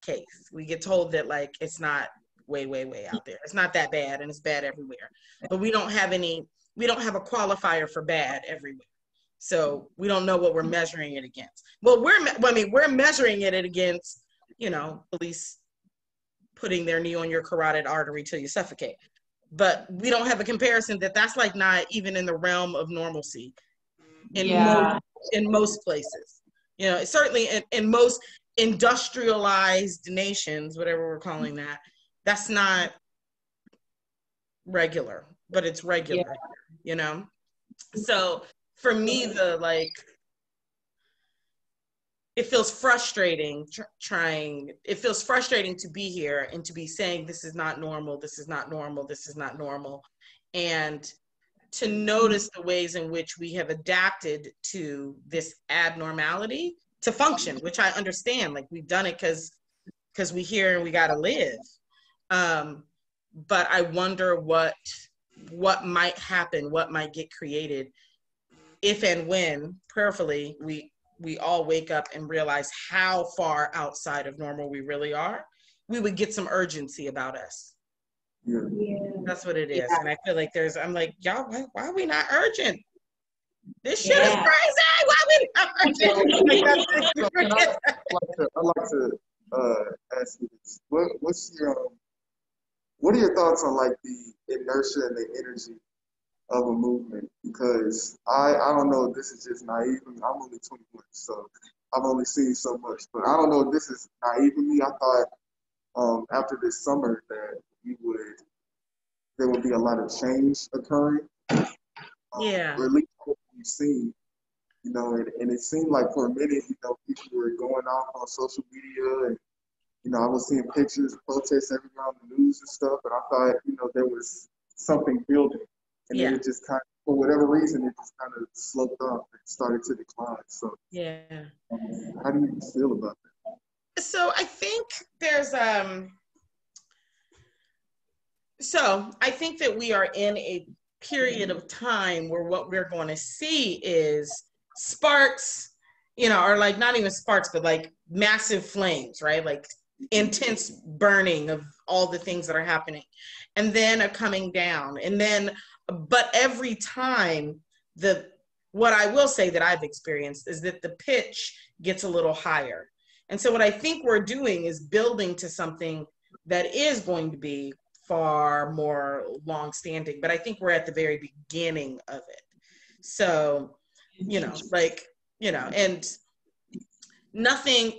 case. We get told that like it's not way, way, way out there. It's not that bad, and it's bad everywhere. But we don't have a qualifier for bad everywhere. So we don't know what we're measuring it against. Well, we're measuring it against, police putting their knee on your carotid artery till you suffocate. But we don't have a comparison that's like not even in the realm of normalcy in most places. Certainly in most industrialized nations, whatever we're calling that, that's not regular, but it's regular, So for me, it feels frustrating it feels frustrating to be here and to be saying, this is not normal, this is not normal, this is not normal. And to notice the ways in which we have adapted to this abnormality to function, which I understand, like we've done it because we here and we got to live. But I wonder what might happen, what might get created if and when, prayerfully, we all wake up and realize how far outside of normal we really are. We would get some urgency about us. Yeah. That's what it is. Yeah. And I feel like I'm like, y'all, why are we not urgent? This shit is crazy. Why are we not urgent? I'd like to ask you this. What are your thoughts on like the inertia and the energy of a movement? Because I don't know if this is just naive. I'm only 21, so I've only seen so much. But I don't know if this is naive of me. I thought after this summer that there would be a lot of change occurring. Or at least what we've seen, and it seemed like for a minute, people were going off on social media, and I was seeing pictures, protests everywhere on the news and stuff, and I thought, there was something building, and then it just kind of, for whatever reason, it just kind of sloped up and started to decline. So, how do you feel about that? So I think there's I think that we are in a period of time where what we're going to see is sparks, or like not even sparks, but like massive flames, right? Like intense burning of all the things that are happening, and then a coming down. And then, but every time what I will say that I've experienced is that the pitch gets a little higher. And so what I think we're doing is building to something that is going to be far more long-standing, but I think we're at the very beginning of it. So, and nothing,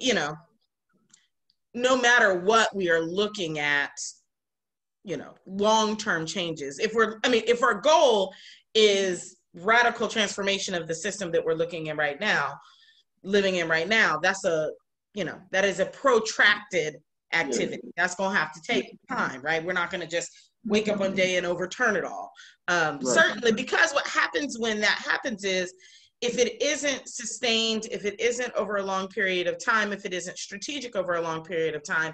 no matter what we are looking at, long-term changes. If our goal is radical transformation of the system that we're living in right now, that is a protracted activity. That's going to have to take time, right? We're not going to just wake up one day and overturn it all. Certainly, because what happens when that happens is, if it isn't sustained, if it isn't over a long period of time, if it isn't strategic over a long period of time,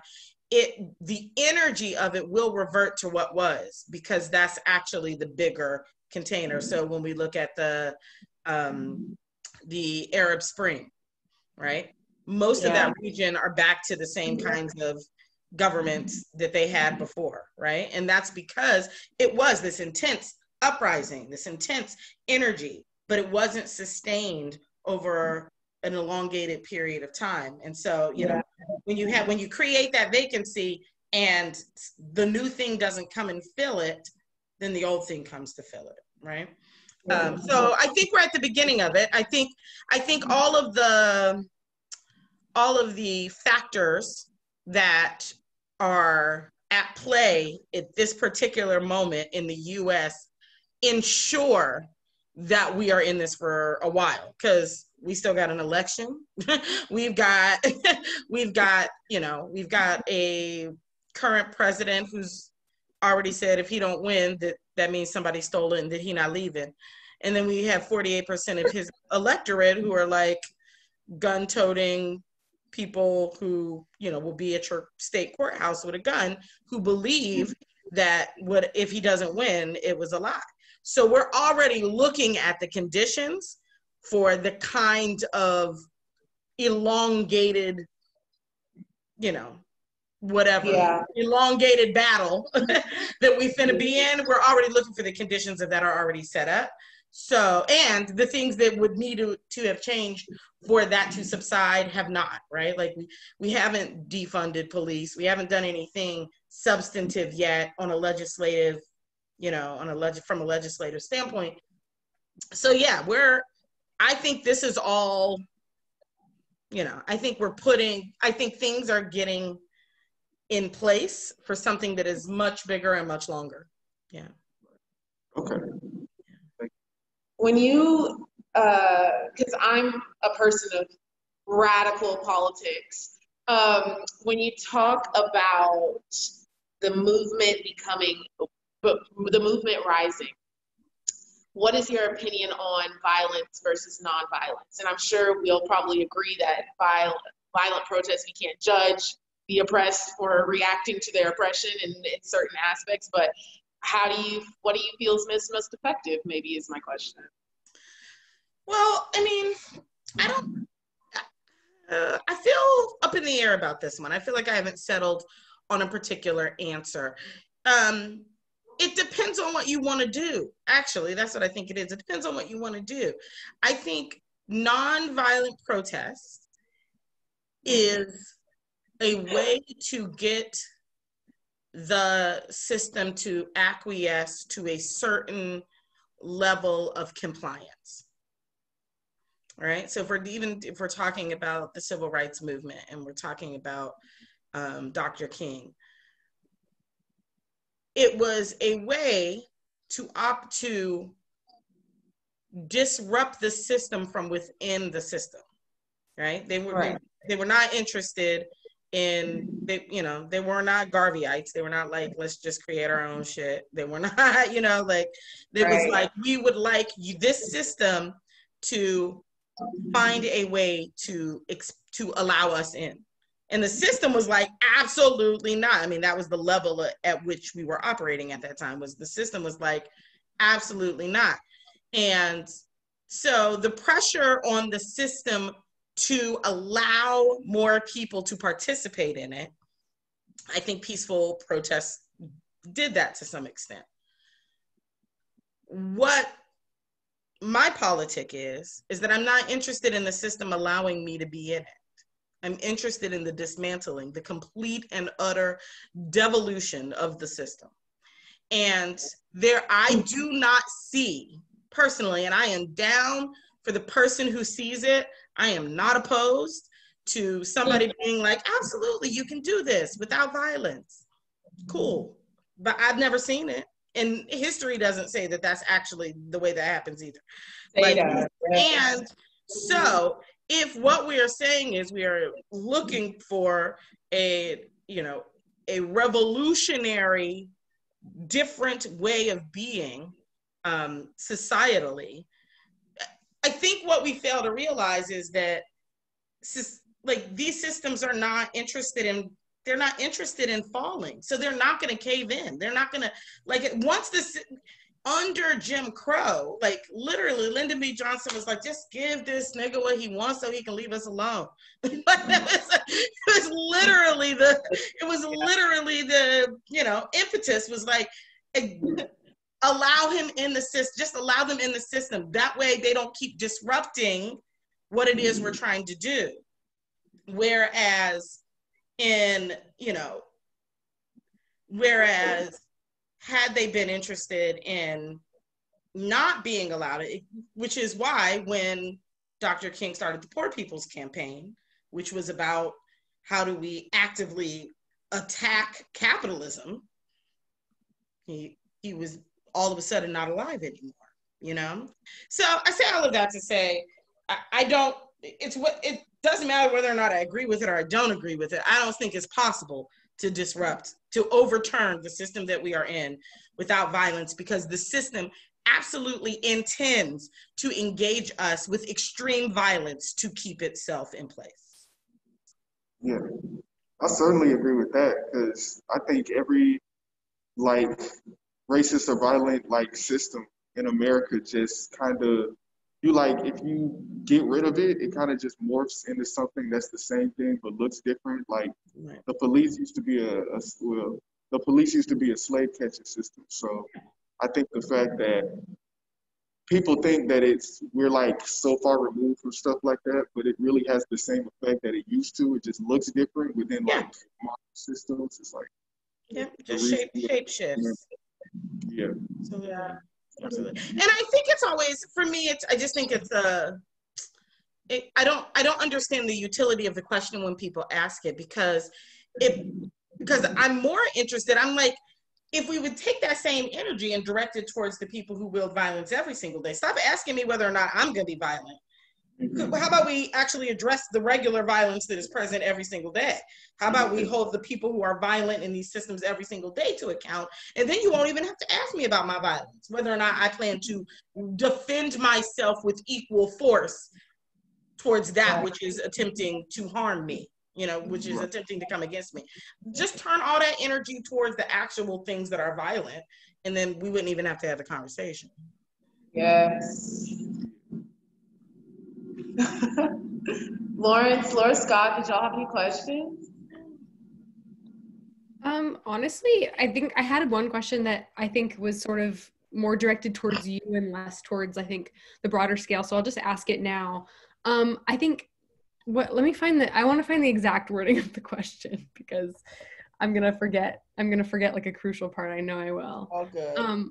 the energy of it will revert to what was, because that's actually the bigger container. So when we look at the Arab Spring, right? Most of that region are back to the same kinds of governments that they had before, right? And that's because it was this intense uprising, this intense energy, but it wasn't sustained over an elongated period of time. And so, when you create that vacancy and the new thing doesn't come and fill it, then the old thing comes to fill it, right? So I think we're at the beginning of it. I think all of the factors that are at play at this particular moment in the US ensure that we are in this for a while, because we still got an election. we've got a current president who's already said if he don't win, that means somebody stole it and that he not leaving. And then we have 48% of his electorate who are like gun-toting people who, will be at your state courthouse with a gun, who believe that if he doesn't win, it was a lie. So we're already looking at the conditions for the kind of elongated, whatever Yeah. elongated battle that we finna be in, we're already looking for the conditions that are already set up. So, and the things that would need to have changed for that to subside have not, right? Like we haven't defunded police. We haven't done anything substantive yet on a legislative, you know, from a legislative standpoint. So yeah, I think this is all, you know, I think things are getting in place for something that is much bigger and much longer. Yeah. Okay. When you, because I'm a person of radical politics, when you talk about the movement the movement rising, what is your opinion on violence versus nonviolence? And I'm sure we'll probably agree that violent protests, we can't judge the oppressed for reacting to their oppression in certain aspects, but what do you feel is most effective, maybe, is my question. Well, I mean, I feel up in the air about this one. I feel like I haven't settled on a particular answer. It depends on what you want to do. Actually, that's what I think it is. It depends on what you want to do. I think nonviolent protest is a way to get the system to acquiesce to a certain level of compliance. Right? So if we're talking about the civil rights movement and we're talking about Dr. King, it was a way to opt to disrupt the system from within the system, right? They were not interested in, they were not Garveyites. They were not like, let's just create our own shit. They were not, like, it was like, we would like this system to find a way to allow us in. And the system was like, absolutely not. I mean, that was the level at which we were operating at that time, was the system was like, absolutely not. And so the pressure on the system to allow more people to participate in it, I think peaceful protests did that to some extent. What my politic is that I'm not interested in the system allowing me to be in it. I'm interested in the dismantling, the complete and utter devolution of the system. And I do not see personally, and I am down for the person who sees it. I am not opposed to somebody being like, absolutely, you can do this without violence. Cool. But I've never seen it. And history doesn't say that that's actually the way that happens either. And so if what we are saying is we are looking for a revolutionary, different way of being societally, I think what we fail to realize is that these systems are not interested in, they're not interested in falling. So they're not going to cave in. They're not going to, under Jim Crow, like literally Lyndon B. Johnson was like, just give this nigga what he wants so he can leave us alone. It was literally the impetus was like, allow him in the system, just allow them in the system. That way they don't keep disrupting what it is we're trying to do. Whereas had they been interested in not being allowed, which is why when Dr. King started the Poor People's Campaign, which was about how do we actively attack capitalism, he was all of a sudden not alive anymore, So I say all of that to say, it doesn't matter whether or not I agree with it or I don't agree with it. I don't think it's possible to disrupt, to overturn the system that we are in without violence, because the system absolutely intends to engage us with extreme violence to keep itself in place. Yeah, I certainly agree with that, because I think every racist or violent system in America just kind of you like, if you get rid of it, it kind of just morphs into something that's the same thing but looks different. Like Right. the police used to be the police used to be a slave catching system. So I think the fact that people think that we're like so far removed from stuff like that, but it really has the same effect that it used to. It just looks different within Yeah. like modern systems. It's like Yeah, the just reason. shape shifts. Yeah. Absolutely. Yeah. Absolutely. And I think it's always, for me, I just think it's I don't understand the utility of the question when people ask it, because I'm more interested. I'm like, if we would take that same energy and direct it towards the people who wield violence every single day, stop asking me whether or not I'm going to be violent. How about we actually address the regular violence that is present every single day? How about we hold the people who are violent in these systems every single day to account? And then you won't even have to ask me about my violence, whether or not I plan to defend myself with equal force towards that which is attempting to harm me, which is attempting to come against me. Just turn all that energy towards the actual things that are violent, and then we wouldn't even have to have the conversation. Yes. Laura Scott, did y'all have any questions? Honestly, I think I had one question that I think was sort of more directed towards you and less towards, I think, the broader scale. So I'll just ask it now. I think I want to find the exact wording of the question, because I'm going to forget like a crucial part. I know I will. All good.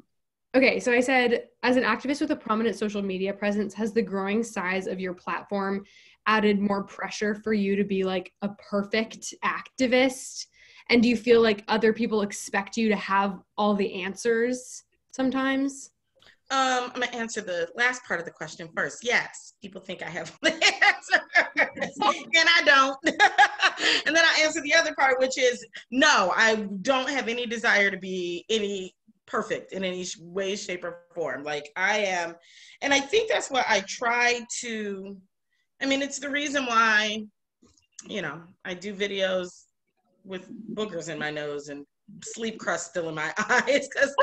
Okay, so I said, as an activist with a prominent social media presence, has the growing size of your platform added more pressure for you to be like a perfect activist? And do you feel like other people expect you to have all the answers sometimes? I'm gonna answer the last part of the question first. Yes, people think I have the answers, and I don't. And then I answer the other part, which is no, I don't have any desire to be any perfect in any way, shape, or form. Like I am, and I think that's what I try to. I mean, it's the reason why, I do videos with boogers in my nose and sleep crust still in my eyes, because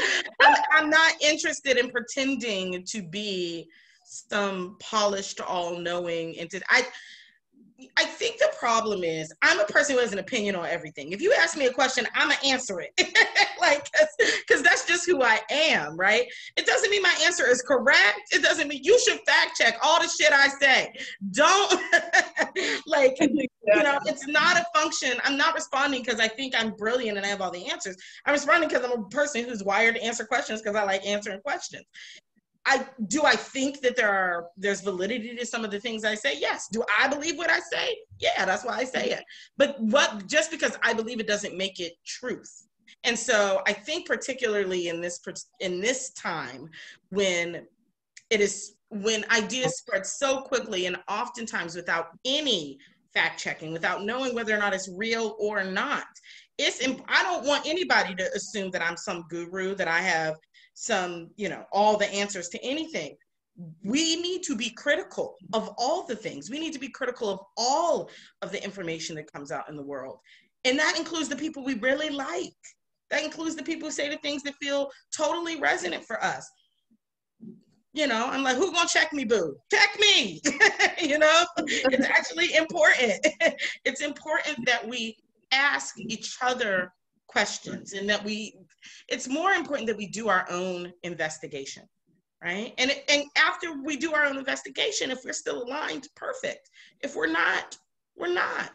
I'm not interested in pretending to be some polished, all-knowing entity. I think the problem is I'm a person who has an opinion on everything. If you ask me a question, I'm gonna answer it, like, because that's just who I am, right? It doesn't mean my answer is correct. It doesn't mean you should fact check all the shit I say. Don't like, it's not a function. I'm not responding because I think I'm brilliant and I have all the answers. I'm responding because I'm a person who's wired to answer questions because I like answering questions. I think that there's validity to some of the things I say? Yes. Do I believe what I say? Yeah, that's why I say it. But just because I believe it doesn't make it truth. And so I think particularly in this time when ideas spread so quickly and oftentimes without any fact checking, without knowing whether or not it's real or not, I don't want anybody to assume that I'm some guru, that I have some, all the answers to anything. We need to be critical of all the things. We need to be critical of all of the information that comes out in the world. And that includes the people we really like. That includes the people who say the things that feel totally resonant for us. I'm like, who gonna check me, boo? Check me. It's actually important. It's important that we ask each other questions, and that it's more important that we do our own investigation, right? And after we do our own investigation, if we're still aligned, perfect. If we're not, we're not,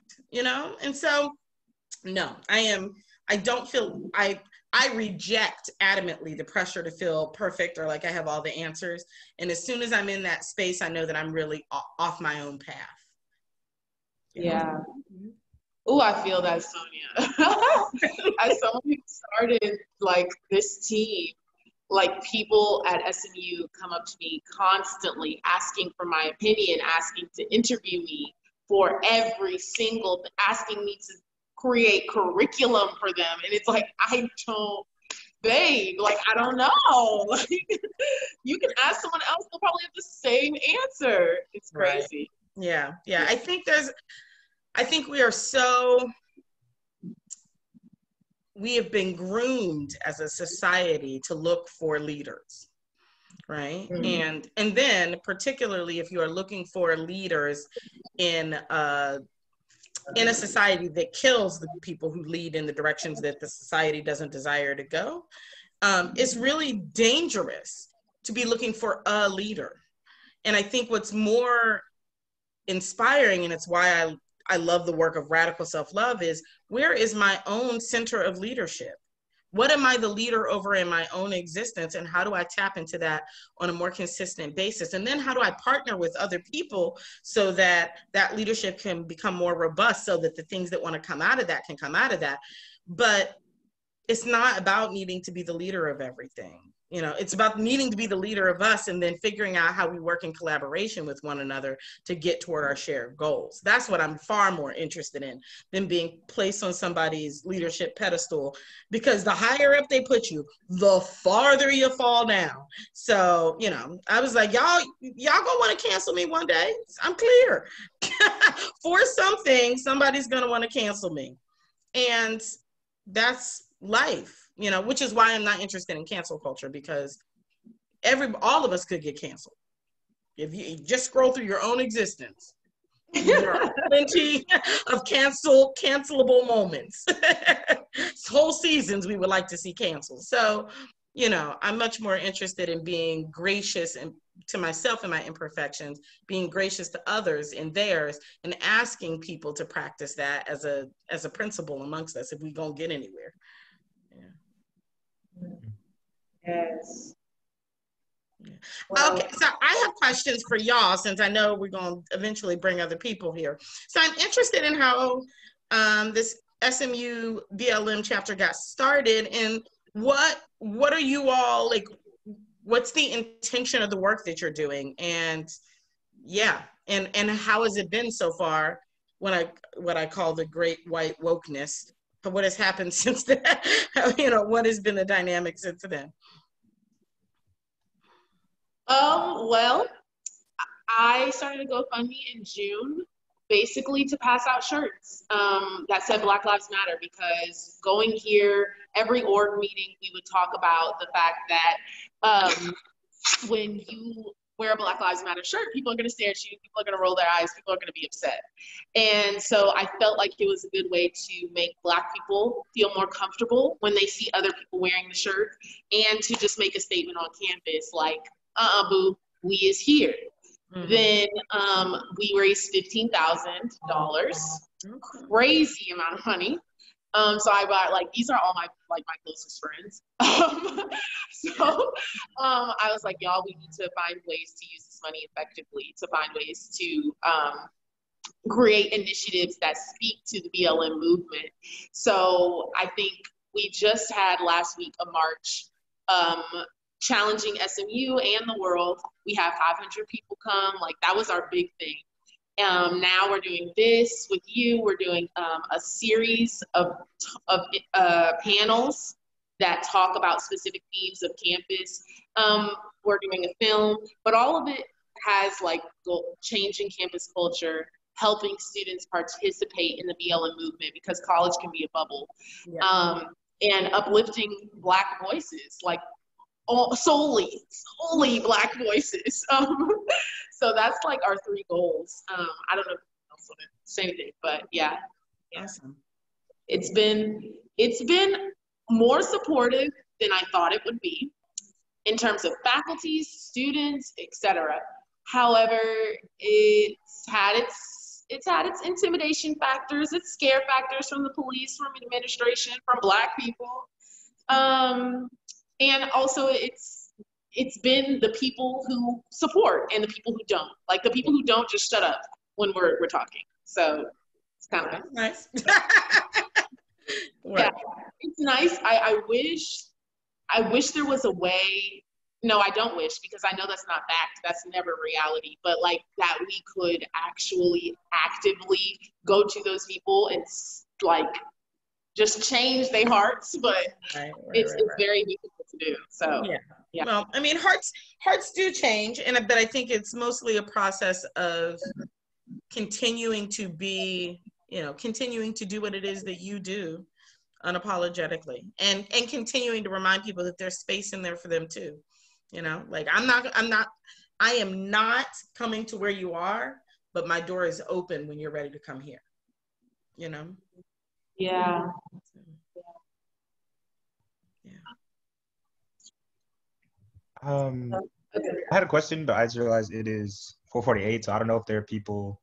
And so, no, I reject adamantly the pressure to feel perfect or like I have all the answers. And as soon as I'm in that space, I know that I'm really off my own path. Yeah. Oh, I feel that, Sonya. As someone who started like this team, like people at SMU come up to me constantly asking for my opinion, asking to interview me for every single, asking me to create curriculum for them. And it's like, I don't know. Like, you can ask someone else, they'll probably have the same answer. It's crazy. Right. Yeah. I think we have been groomed as a society to look for leaders, right? Mm-hmm. And then particularly if you are looking for leaders in a society that kills the people who lead in the directions that the society doesn't desire to go, it's really dangerous to be looking for a leader. And I think what's more inspiring, and it's why I love the work of radical self-love, is where is my own center of leadership? What am I the leader over in my own existence? And how do I tap into that on a more consistent basis? And then how do I partner with other people so that that leadership can become more robust, so that the things that want to come out of that can come out of that? But it's not about needing to be the leader of everything. You know, it's about needing to be the leader of us and then figuring out how we work in collaboration with one another to get toward our shared goals. That's what I'm far more interested in than being placed on somebody's leadership pedestal, because the higher up they put you, the farther you fall down. So, you know, I was like, y'all gonna want to cancel me one day. I'm clear. For something, somebody's gonna want to cancel me. And that's life, you know, which is why I'm not interested in cancel culture, because all of us could get canceled. If you just scroll through your own existence, there are plenty of cancelable moments. Whole seasons we would like to see canceled. So, you know, I'm much more interested in being gracious and to myself and my imperfections, being gracious to others in theirs, and asking people to practice that as a principle amongst us if we gonna get anywhere. Yes. Well, okay, so I have questions for y'all, since I know we're going to eventually bring other people here. So I'm interested in how this SMU BLM chapter got started, and what are you all like? What's the intention of the work that you're doing? And yeah, and how has it been so far? What I call the great white wokeness. What has happened since then? You know, what has been the dynamic since then? Well, I started a GoFundMe in June, basically to pass out shirts that said Black Lives Matter, because going here, every org meeting, we would talk about the fact that when you wear a Black Lives Matter shirt, people are going to stare at you, people are going to roll their eyes, people are going to be upset. And so I felt like it was a good way to make Black people feel more comfortable when they see other people wearing the shirt, and to just make a statement on campus like, boo, we is here. Mm-hmm. Then we raised $15,000, crazy amount of money. So I bought, like, these are all my closest friends. So I was like, y'all, we need to find ways to use this money effectively, to find ways to create initiatives that speak to the BLM movement. So I think we just had last week a march challenging SMU and the world. We had 500 people come. Like, that was our big thing. Now we're doing this with you. We're doing a series of panels that talk about specific themes of campus. We're doing a film, but all of it has like changing campus culture, helping students participate in the BLM movement, because college can be a bubble, and uplifting Black voices, like solely Black voices. So that's like our three goals. I don't know if I else want to say anything, but yeah. Awesome. It's been more supportive than I thought it would be in terms of faculty, students, etc. However, it's had its intimidation factors, its scare factors from the police, from administration, from Black people. And also it's been the people who support and the people who don't. Like, the people who don't just shut up when we're talking. So it's kind of nice. Yeah, it's nice. I wish there was a way. No, I don't wish, because I know that's not fact. That's never reality. But like, that we could actually actively go to those people and like just change their hearts. But it's very difficult to do. So yeah. Well, I mean, hearts do change, but I think it's mostly a process of continuing to be, continuing to do what it is that you do unapologetically, and continuing to remind people that there's space in there for them too. You know, like I am not coming to where you are, but my door is open when you're ready to come here, you know? Yeah. Yeah. I had a question, but I just realized it is 4:48, so I don't know if there are people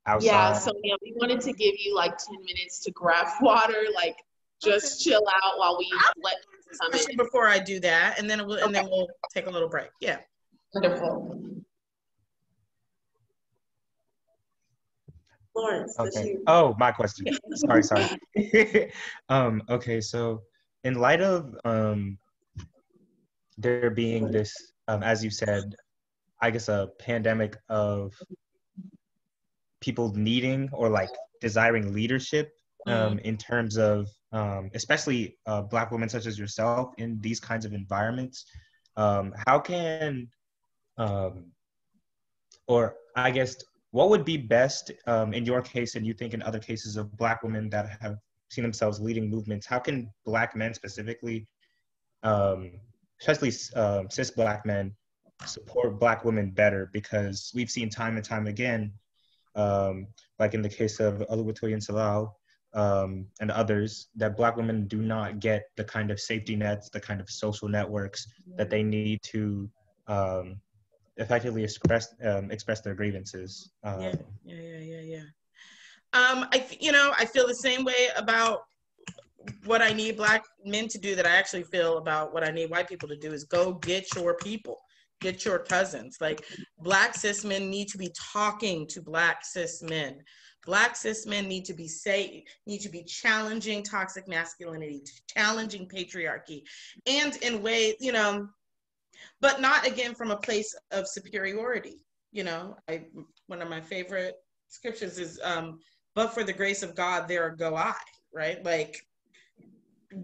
outside. Yeah, so yeah, we wanted to give you like 10 minutes to grab water, like just chill out while we let this question before I do that, and then we'll take a little break. Yeah. Wonderful. Lawrence, okay. Oh, my question. Sorry. Okay, so in light of there being this, as you said, I guess a pandemic of people needing or like desiring leadership in terms of especially Black women such as yourself in these kinds of environments, how can or I guess what would be best in your case, and you think in other cases of Black women that have seen themselves leading movements, how can Black men specifically, especially cis Black men, support Black women better? Because we've seen time and time again, like in the case of Oluwatoyin Salao and others, that Black women do not get the kind of safety nets, the kind of social networks that they need to effectively express their grievances. Yeah. I feel the same way about what I need Black men to do that I actually feel about what I need white people to do is go get your people, get your cousins. Like Black cis men need to be talking to Black cis men. Black cis men need to be challenging toxic masculinity, challenging patriarchy, and in ways, but not again from a place of superiority. One of my favorite scriptures is, but for the grace of God, there go I, right? Like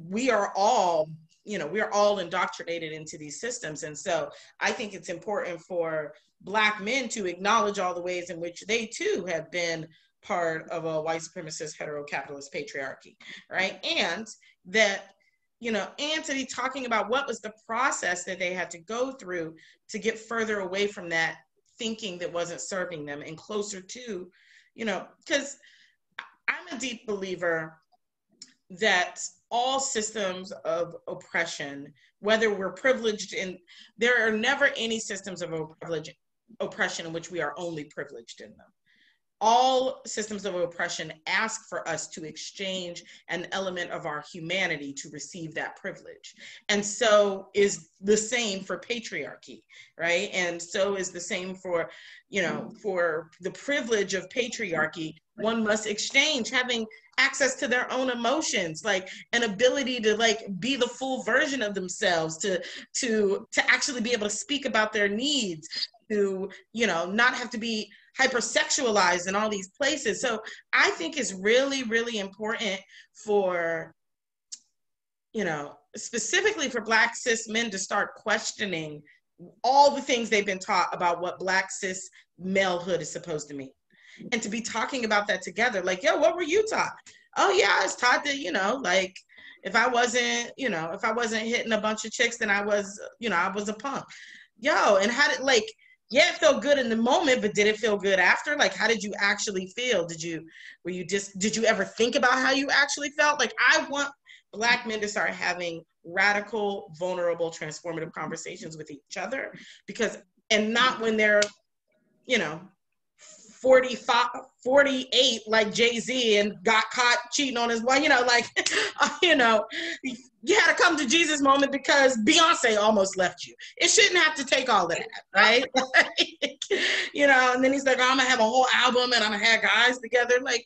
we are all indoctrinated into these systems. And so I think it's important for Black men to acknowledge all the ways in which they too have been part of a white supremacist hetero-capitalist patriarchy, right? And that, and to be talking about what was the process that they had to go through to get further away from that thinking that wasn't serving them and closer to, because I'm a deep believer that all systems of oppression, whether we're privileged there are never any systems of oppression in which we are only privileged in them. All systems of oppression ask for us to exchange an element of our humanity to receive that privilege. And so is the same for patriarchy, right? And so is the same for, for the privilege of patriarchy. One must exchange having access to their own emotions, like an ability to like be the full version of themselves, to actually be able to speak about their needs, to, not have to be hypersexualized in all these places. So I think it's really, really important for, specifically for Black cis men to start questioning all the things they've been taught about what Black cis malehood is supposed to mean. And to be talking about that together, like, yo, what were you taught? Oh yeah, I was taught that, like if I wasn't hitting a bunch of chicks, then I was a punk. Yo, and how did yeah, it felt good in the moment, but did it feel good after? Like, how did you actually feel? Did you ever think about how you actually felt? Like, I want Black men to start having radical, vulnerable, transformative conversations with each other, and not when they're, 45, 48, like Jay-Z, and got caught cheating on his wife, you had to come to Jesus moment because Beyonce almost left you. It shouldn't have to take all of that, right? And then he's like, I'm gonna have a whole album and I'm gonna have guys together. Like,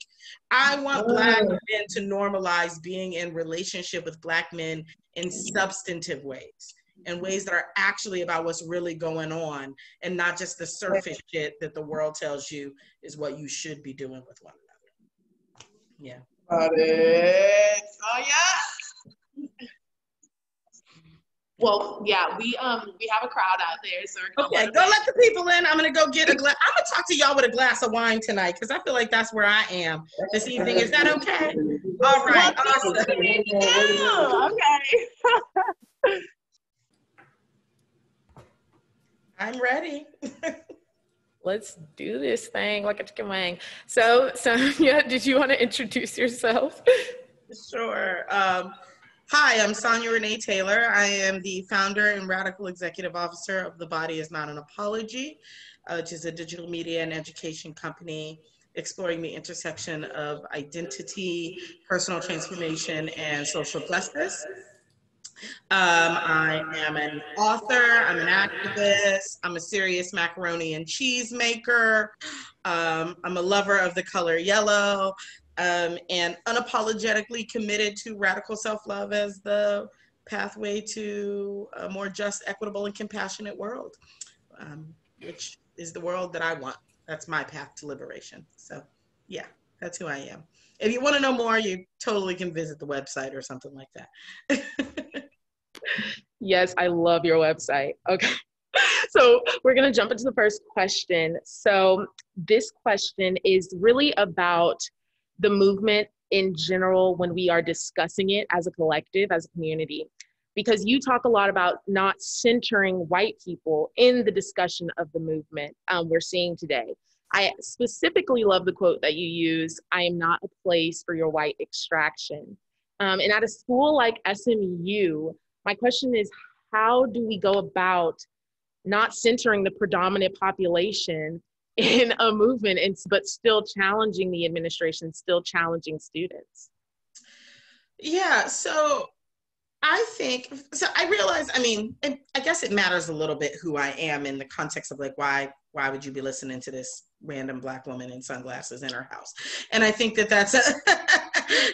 I want Black men to normalize being in relationship with Black men in substantive ways, in ways that are actually about what's really going on, and not just the surface shit that the world tells you is what you should be doing with one another. Yeah. Got it. Oh yeah. Well, yeah, we have a crowd out there, so okay, go let the people in. I'm gonna go get a glass. I'm gonna talk to y'all with a glass of wine tonight because I feel like that's where I am this evening. Is that okay? All right. Awesome. Okay. I'm ready. Let's do this thing like a chicken wing. So Sonya, did you want to introduce yourself? Sure. Hi, I'm Sonya Renee Taylor. I am the founder and radical executive officer of The Body Is Not an Apology, which is a digital media and education company exploring the intersection of identity, personal transformation, and social justice. I am an author, I'm an activist, I'm a serious macaroni and cheese maker, I'm a lover of the color yellow, and unapologetically committed to radical self-love as the pathway to a more just, equitable, and compassionate world, which is the world that I want. That's my path to liberation. So yeah, that's who I am. If you want to know more, you totally can visit the website or something like that. Yes, I love your website. Okay. So we're going to jump into the first question. So this question is really about the movement in general when we are discussing it as a collective, as a community, because you talk a lot about not centering white people in the discussion of the movement we're seeing today. I specifically love the quote that you use, "I am not a place for your white extraction." And at a school like SMU, my question is, how do we go about not centering the predominant population in a movement, but still challenging the administration, still challenging students? Yeah, so I realize, I mean, I guess it matters a little bit who I am in the context of like, why would you be listening to this random Black woman in sunglasses in her house? And I think that that's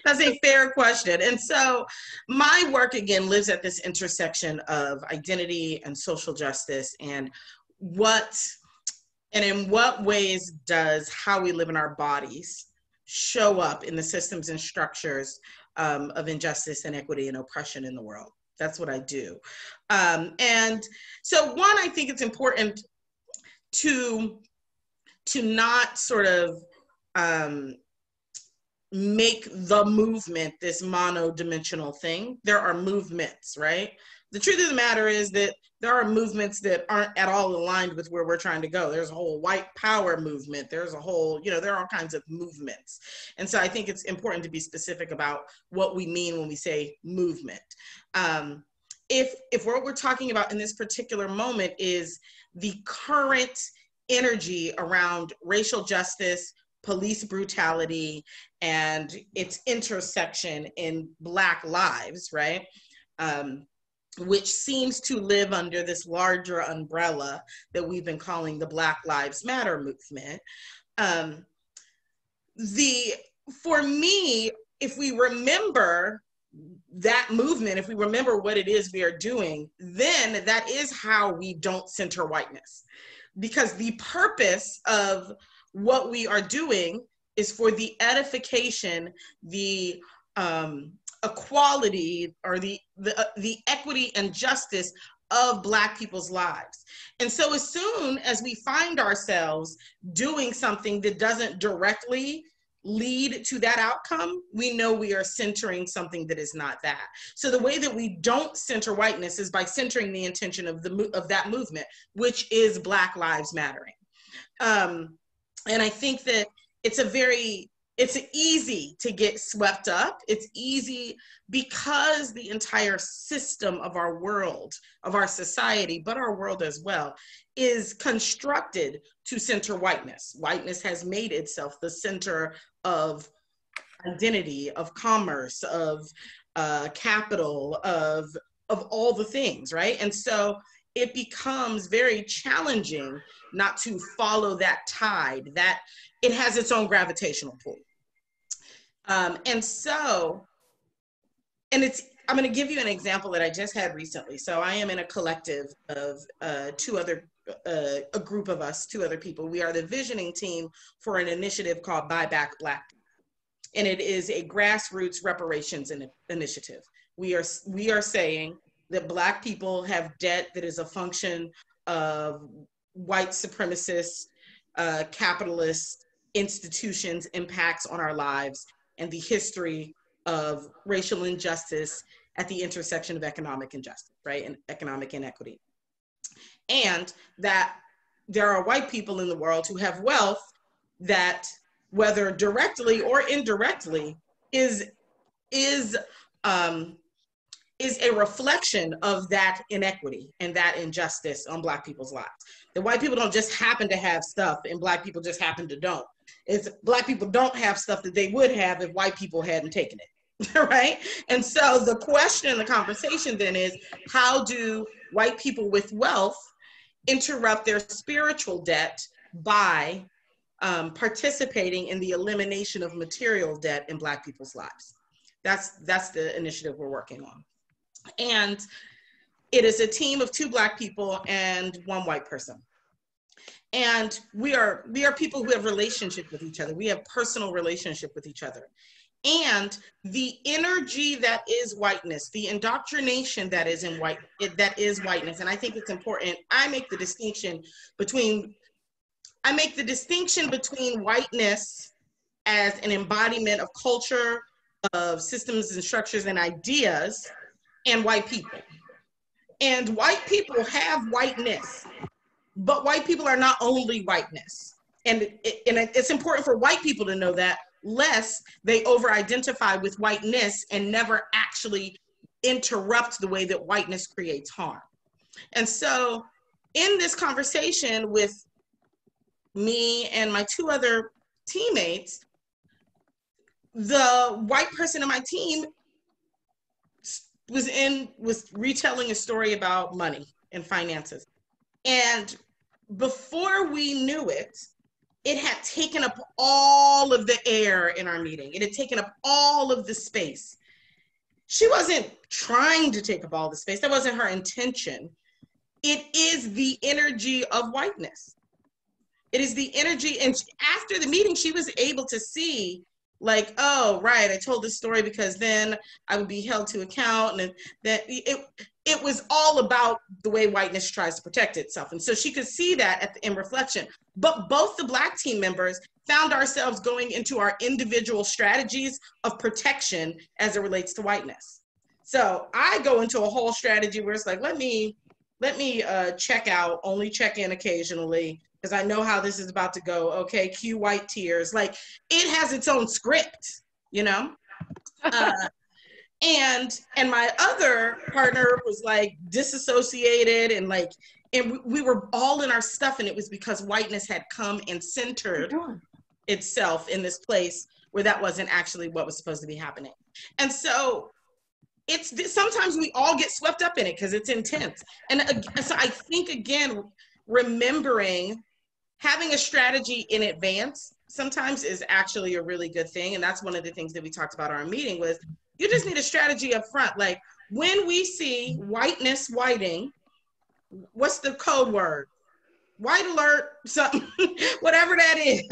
that's a fair question. And so my work, again, lives at this intersection of identity and social justice, and in what ways does how we live in our bodies show up in the systems and structures of injustice, inequity, and oppression in the world. That's what I do. And so one, I think it's important to not sort of make the movement this mono-dimensional thing. There are movements, right? The truth of the matter is that there are movements that aren't at all aligned with where we're trying to go. There's a whole white power movement. There's a whole, there are all kinds of movements. And so I think it's important to be specific about what we mean when we say movement. If what we're talking about in this particular moment is the current energy around racial justice, police brutality, and its intersection in Black lives, right? Which seems to live under this larger umbrella that we've been calling the Black Lives Matter movement. For me, if we remember that movement, if we remember what it is we are doing, then that is how we don't center whiteness. Because the purpose of what we are doing is for the edification, the equality, or the equity and justice of Black people's lives. And so as soon as we find ourselves doing something that doesn't directly lead to that outcome, we know we are centering something that is not that. So the way that we don't center whiteness is by centering the intention of that movement, which is Black Lives Mattering. And I think that it's easy to get swept up. It's easy because the entire system of our world, of our society, but our world as well, is constructed to center whiteness. Whiteness has made itself the center of identity, of commerce, of capital, of all the things, right? And so it becomes very challenging not to follow that tide, that it has its own gravitational pull. I'm going to give you an example that I just had recently. So I am in a collective of a group of us, two other people. We are the visioning team for an initiative called Buy Back Black. And it is a grassroots reparations initiative. We are saying that Black people have debt that is a function of white supremacist, capitalist institutions' impacts on our lives, and the history of racial injustice at the intersection of economic injustice, right, and economic inequity. and that there are white people in the world who have wealth that, whether directly or indirectly, is a reflection of that inequity and that injustice on Black people's lives. The white people don't just happen to have stuff and Black people just happen to don't. It's Black people don't have stuff that they would have if white people hadn't taken it, right? And so the question in the conversation then is, how do white people with wealth interrupt their spiritual debt by participating in the elimination of material debt in Black people's lives? That's the initiative we're working on. And it is a team of 2 Black people and 1 white person. And we are people who have relationship with each other. We have personal relationship with each other. And the energy that is whiteness, the indoctrination that is whiteness. And I think it's important. I make the distinction between whiteness as an embodiment of culture, of systems and structures and ideas, and white people. And white people have whiteness, but white people are not only whiteness. And it's important for white people to know that, lest they over-identify with whiteness and never actually interrupt the way that whiteness creates harm. And so in this conversation with me and my 2 other teammates, the white person in my team was retelling a story about money and finances. And before we knew it, it had taken up all of the air in our meeting. It had taken up all of the space. She wasn't trying to take up all the space. That wasn't her intention. It is the energy of whiteness. It is the energy. And after the meeting, she was able to see, like, oh, right, I told this story because then I would be held to account, and that it was all about the way whiteness tries to protect itself. And so she could see that in reflection. But both the Black team members found ourselves going into our individual strategies of protection as it relates to whiteness. So I go into a whole strategy where it's like, let me check out, only check in occasionally, because I know how this is about to go. Okay, cue white tears. Like, it has its own script, you know? And my other partner was like disassociated, and we were all in our stuff, and it was because whiteness had come and centered itself in this place where that wasn't actually what was supposed to be happening. And so sometimes we all get swept up in it because it's intense. And so I think, again, remembering having a strategy in advance sometimes is actually a really good thing. And that's one of the things that we talked about in our meeting was, you just need a strategy up front. Like, when we see whiteness whiting, what's the code word? White alert, something, whatever that is,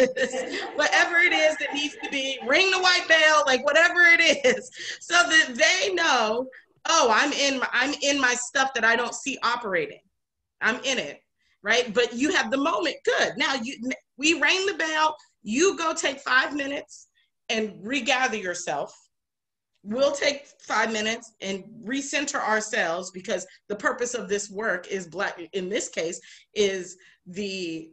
whatever it is that needs to be, ring the white bell, like whatever it is, so that they know, oh, I'm in my stuff that I don't see operating. I'm in it, right? But you have the moment, good. Now we rang the bell, you go take 5 minutes and regather yourself. We'll take 5 minutes and recenter ourselves, because the purpose of this work is in this case, is the,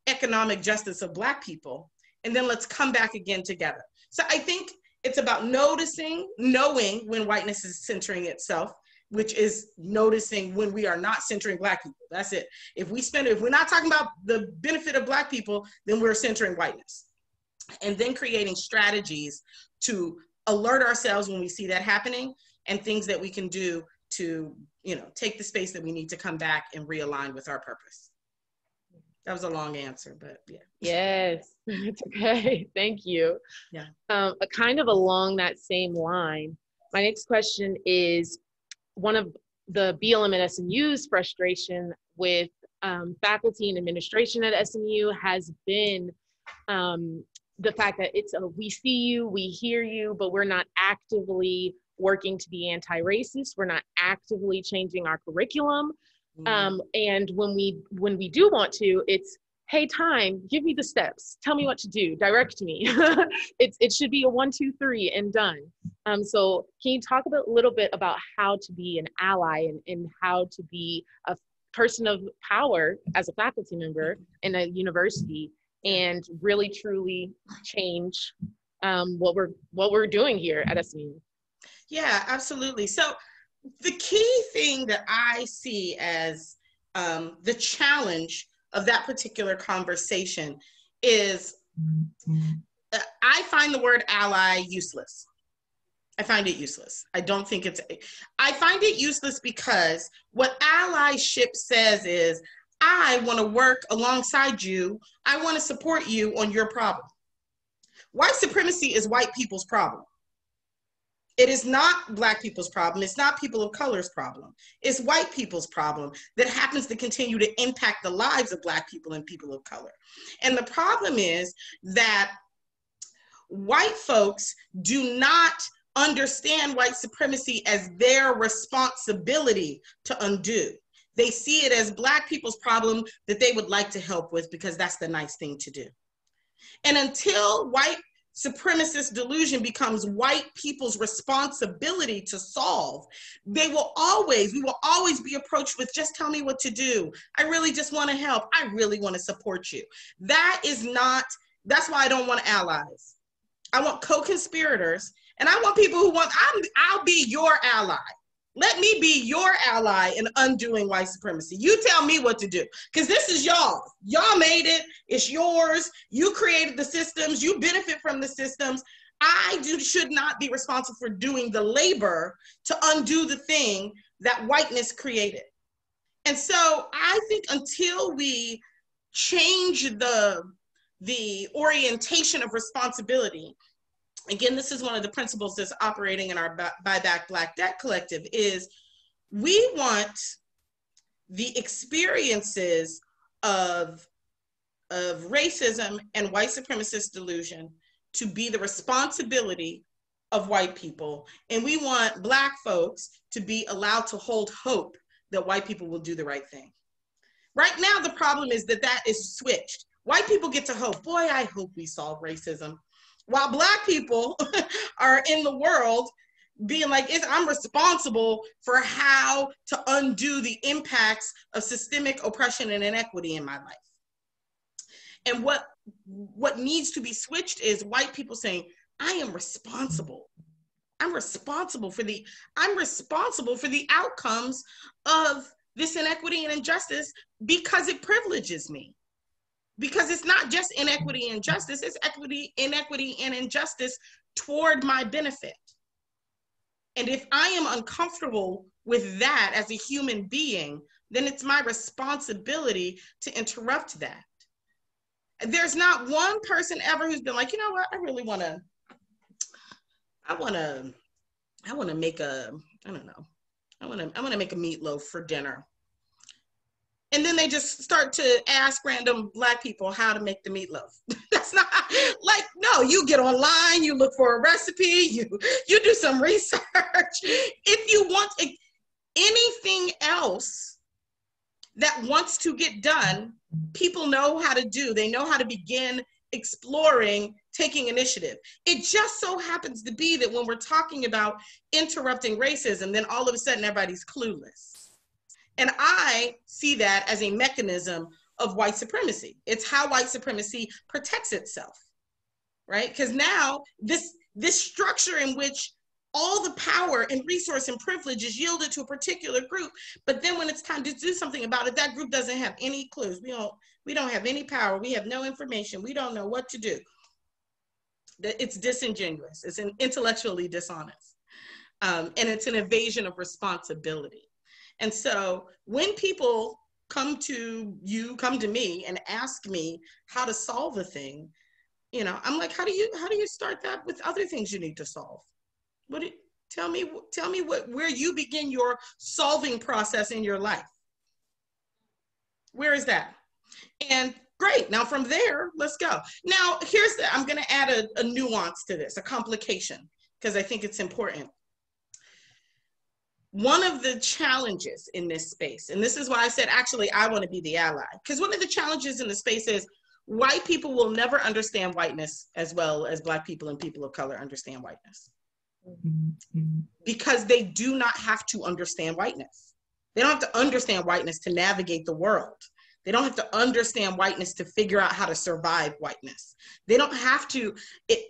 economic justice of Black people. And then let's come back again together. So I think it's about knowing when whiteness is centering itself, which is noticing when we are not centering Black people. That's it. If we're not talking about the benefit of Black people, then we're centering whiteness. And then creating strategies to alert ourselves when we see that happening, and things that we can do to, take the space that we need to come back and realign with our purpose. That was a long answer, but yeah. Yes, it's okay. Thank you. Yeah. Kind of along that same line, my next question is, one of the BLM and SMU's frustration with faculty and administration at SMU has been the fact that we see you, we hear you, but we're not actively working to be anti-racist. We're not actively changing our curriculum. And when we do want to, it's, hey, time, give me the steps. Tell me what to do. Direct me. It should be a 1, 2, 3 and done. So can you talk a little bit about how to be an ally and how to be a person of power as a faculty member in a university and really truly change what we're doing here at SMU. Yeah, absolutely. So the key thing that I see as the challenge of that particular conversation is I find the word ally useless. I find it useless. I don't think I find it useless because what allyship says is, I want to work alongside you. I want to support you on your problem. White supremacy is white people's problem. It is not Black people's problem. It's not people of color's problem. It's white people's problem that happens to continue to impact the lives of Black people and people of color. And the problem is that white folks do not understand white supremacy as their responsibility to undo. They see it as Black people's problem that they would like to help with because that's the nice thing to do. And until white supremacist delusion becomes white people's responsibility to solve, we will always be approached with, just tell me what to do. I really just want to help. I really want to support you. That's why I don't want allies. I want co-conspirators, and I want people who want, I'll be your ally. Let me be your ally in undoing white supremacy. You tell me what to do, because this is y'all. Y'all made it. It's yours. You created the systems. You benefit from the systems. Should not be responsible for doing the labor to undo the thing that whiteness created. And so I think until we change the orientation of responsibility, again, this is one of the principles that's operating in our Buy Back Black Debt Collective, is we want the experiences of racism and white supremacist delusion to be the responsibility of white people. And we want Black folks to be allowed to hold hope that white people will do the right thing. Right now, the problem is that is switched. White people get to hope. Boy, I hope we solve racism. While Black people are in the world being like, I'm responsible for how to undo the impacts of systemic oppression and inequity in my life. And what needs to be switched is white people saying, I am responsible. I'm responsible for the outcomes of this inequity and injustice because it privileges me. Because it's not just inequity and injustice, it's inequity and injustice toward my benefit. And if I am uncomfortable with that as a human being, then it's my responsibility to interrupt that. There's not one person ever who's been like, you know what, I want to make a meatloaf for dinner. And then they just start to ask random Black people how to make the meatloaf. That's not like, no, you get online, you look for a recipe, you do some research. If you want anything else that wants to get done, people know how to do. They know how to begin exploring, taking initiative. It just so happens to be that when we're talking about interrupting racism, then all of a sudden everybody's clueless. And I see that as a mechanism of white supremacy. It's how white supremacy protects itself, right? Because now this structure in which all the power and resource and privilege is yielded to a particular group, but then when it's time to do something about it, that group doesn't have any clues. We don't have any power. We have no information. We don't know what to do. It's disingenuous. It's intellectually dishonest. And it's an evasion of responsibility. And so when people come to me and ask me how to solve a thing, I'm like, how do you start that with other things you need to solve? Tell me where you begin your solving process in your life. Where is that? And great, now from there, let's go. Now I'm gonna add a nuance to this, a complication, because I think it's important. One of the challenges in this space, and this is why I said, actually, I want to be the ally, because one of the challenges in the space is white people will never understand whiteness as well as Black people and people of color understand whiteness. Because they do not have to understand whiteness. They don't have to understand whiteness to navigate the world. They don't have to understand whiteness to figure out how to survive whiteness. They don't have to,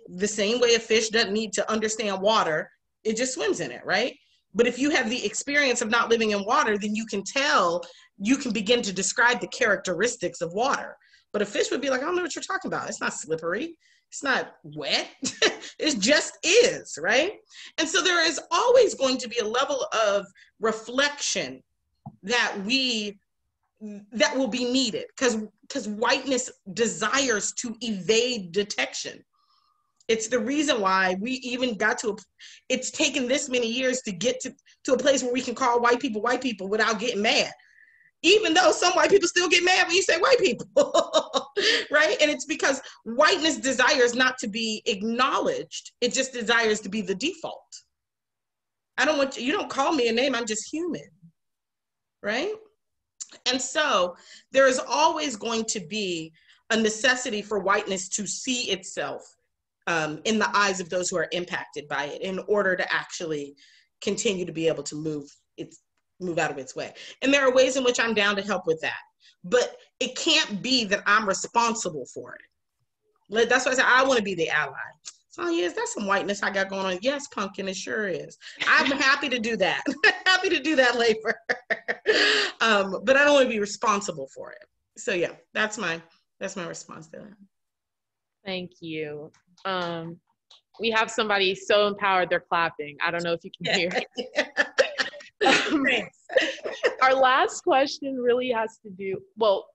the same way a fish doesn't need to understand water, it just swims in it, right? But if you have the experience of not living in water, then you can tell, you can begin to describe the characteristics of water. But a fish would be like, I don't know what you're talking about. It's not slippery. It's not wet. It just is, right? And so there is always going to be a level of reflection that will be needed, because whiteness desires to evade detection. It's the reason why we even got to, it's taken this many years to get to a place where we can call white people without getting mad. Even though some white people still get mad when you say white people, right? And it's because whiteness desires not to be acknowledged. It just desires to be the default. You don't call me a name, I'm just human, right? And so there is always going to be a necessity for whiteness to see itself in the eyes of those who are impacted by it in order to actually continue to be able to move out of its way. And there are ways in which I'm down to help with that. But it can't be that I'm responsible for it. That's why I said I want to be the ally. So yes, that's some whiteness I got going on. Yes, pumpkin, it sure is. I'm happy to do that. Happy to do that labor. But I don't want to be responsible for it. So yeah, that's my response to that. Thank you. We have somebody so empowered they're clapping. I don't know if you can hear. Our last question really has to do, well,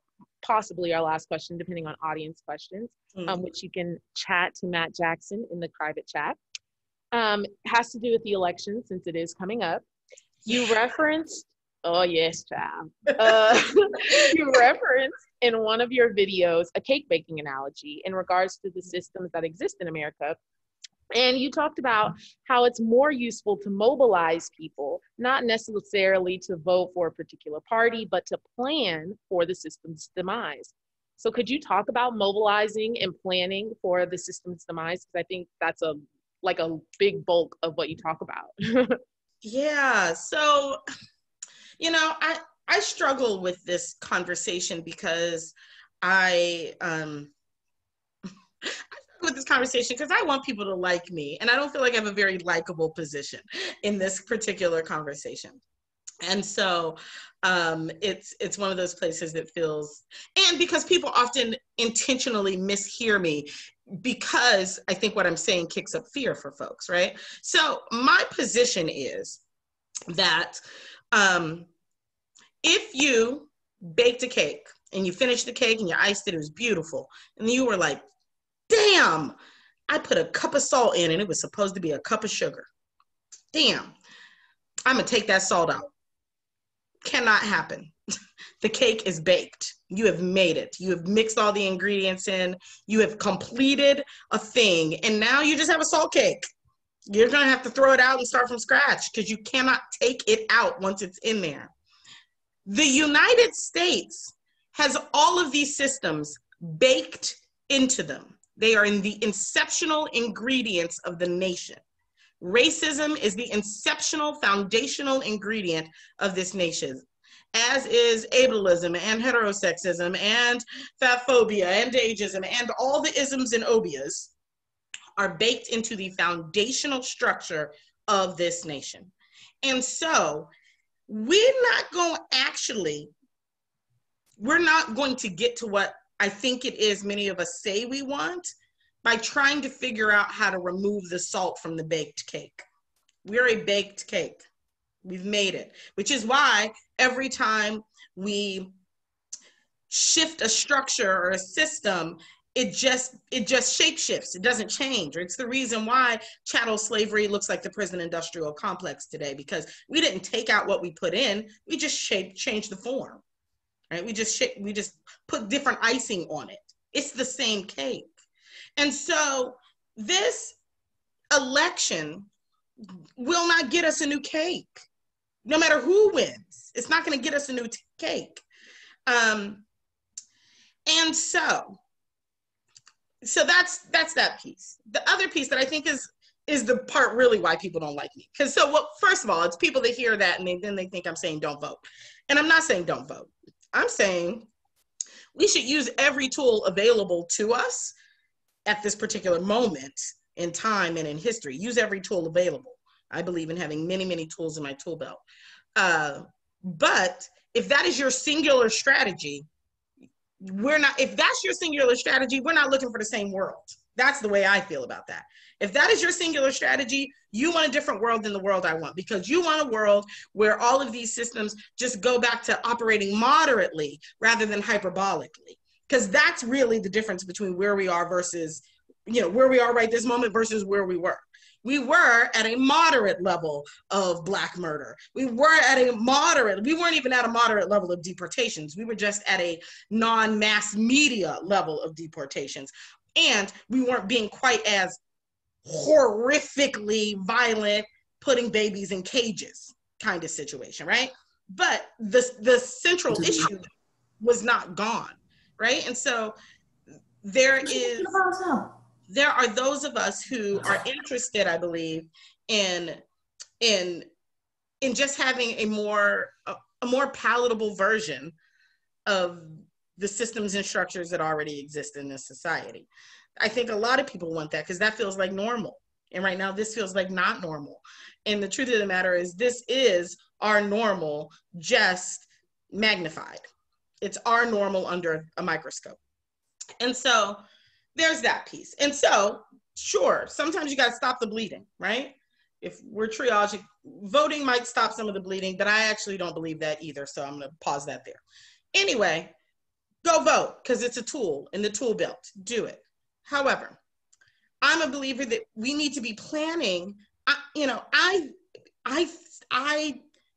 possibly our last question, depending on audience questions, which you can chat to Matt Jackson in the private chat, has to do with the election since it is coming up. You referenced, oh yes, child. You referenced in one of your videos a cake baking analogy in regards to the systems that exist in America. And you talked about how it's more useful to mobilize people, not necessarily to vote for a particular party, but to plan for the system's demise. So could you talk about mobilizing and planning for the system's demise? Because I think that's a big bulk of what you talk about. Yeah, so, I struggle with this conversation because I want people to like me, and I don't feel like I have a very likable position in this particular conversation. And so it's one of those places that feels, and because people often intentionally mishear me, because I think what I'm saying kicks up fear for folks, right? So my position is that if you baked a cake and you finished the cake and you iced it, it was beautiful, and you were like, damn, I put a cup of salt in and it was supposed to be a cup of sugar. Damn, I'm gonna take that salt out. Cannot happen. The cake is baked. You have made it. You have mixed all the ingredients in. You have completed a thing. And now you just have a salt cake. You're gonna have to throw it out and start from scratch because you cannot take it out once it's in there. The United States has all of these systems baked into them. They are in the inceptional ingredients of the nation. Racism is the inceptional, foundational ingredient of this nation, as is ableism and heterosexism and fatphobia and ageism, and all the isms and obias are baked into the foundational structure of this nation. And so we're not going to get to what I think it is many of us say we want by trying to figure out how to remove the salt from the baked cake. We're a baked cake. We've made it, which is why every time we shift a structure or a system, it just shapeshifts. It doesn't change. It's the reason why chattel slavery looks like the prison industrial complex today, because we didn't take out what we put in. We just changed the form. Right? We just put different icing on it. It's the same cake. And so this election will not get us a new cake. No matter who wins, it's not going to get us a new cake. And so that's that piece. The other piece that I think is is the part really why people don't like me. Because first of all, it's people that hear that and then they think I'm saying don't vote. And I'm not saying don't vote. I'm saying we should use every tool available to us at this particular moment in time and in history. Use every tool available. I believe in having many, many tools in my tool belt. But if that is your singular strategy, if that's your singular strategy, we're not looking for the same world. That's the way I feel about that. If that is your singular strategy, you want a different world than the world I want, because you want a world where all of these systems just go back to operating moderately rather than hyperbolically. Because that's really the difference between where we are versus, where we are right this moment versus where we were. We were at a moderate level of Black murder. We weren't even at a moderate level of deportations. We were just at a non-mass media level of deportations. And we weren't being quite as horrifically violent, putting babies in cages kind of situation, right? But the central issue was not gone, right? And so there are those of us who are interested, I believe, in just having a more palatable version of the systems and structures that already exist in this society. I think a lot of people want that because that feels like normal. And right now this feels like not normal. And the truth of the matter is this is our normal, just magnified. It's our normal under a microscope. And so there's that piece. And so, sure, sometimes you got to stop the bleeding, right? If we're triaging, voting might stop some of the bleeding, but I actually don't believe that either. So I'm going to pause that there. Anyway, go vote because it's a tool in the tool belt. Do it. However, I'm a believer that we need to be planning. I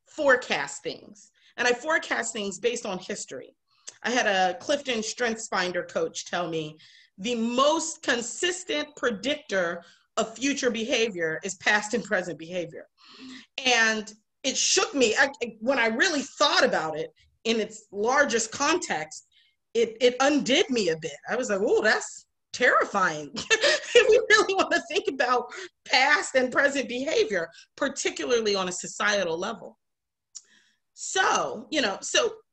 forecast things, and I forecast things based on history. I had a Clifton StrengthsFinder coach tell me the most consistent predictor of future behavior is past and present behavior. And it shook me when I really thought about it in its largest context. It undid me a bit. I was like, oh, that's terrifying. If we really want to think about past and present behavior, particularly on a societal level. So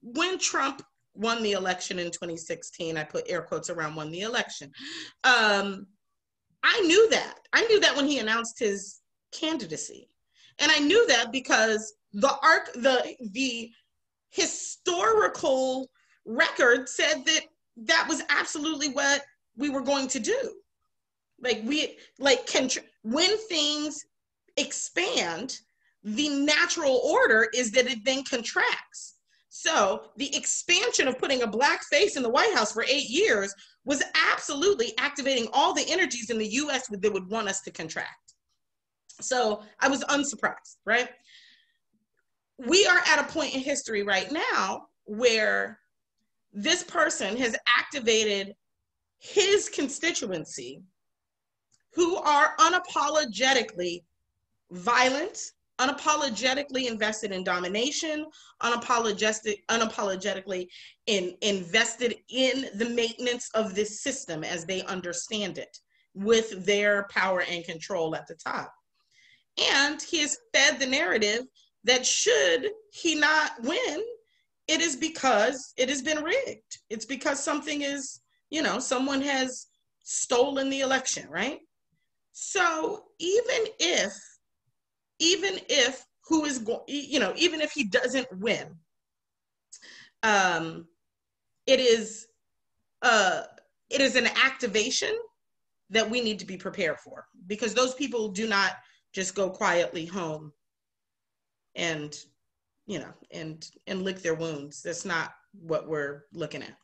when Trump won the election in 2016, I put air quotes around won the election. I knew that. I knew that when he announced his candidacy. And I knew that because the historical record said that was absolutely what we were going to do. When things expand, the natural order is that it then contracts. So the expansion of putting a Black face in the White House for 8 years was absolutely activating all the energies in the US that would want us to contract. So I was unsurprised, right? We are at a point in history right now where this person has activated his constituency who are unapologetically violent, unapologetically invested in domination, unapologetically invested in the maintenance of this system as they understand it, with their power and control at the top. And he has fed the narrative that should he not win, it is because it has been rigged. It's because something is, someone has stolen the election, right? So even if even if he doesn't win, it is an activation that we need to be prepared for, because those people do not just go quietly home and lick their wounds. That's not what we're looking at.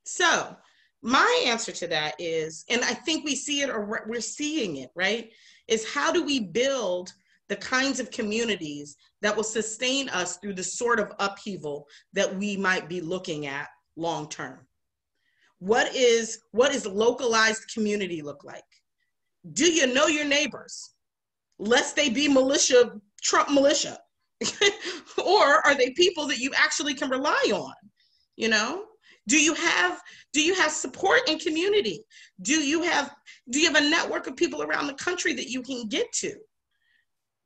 So my answer to that is, and I think we see it, or we're seeing it, right, is how do we build the kinds of communities that will sustain us through the sort of upheaval that we might be looking at long term? What is localized community look like? Do you know your neighbors, lest they be militia, Trump militia? Or are they people that you actually can rely on? Do you have support and community? Do you have a network of people around the country that you can get to?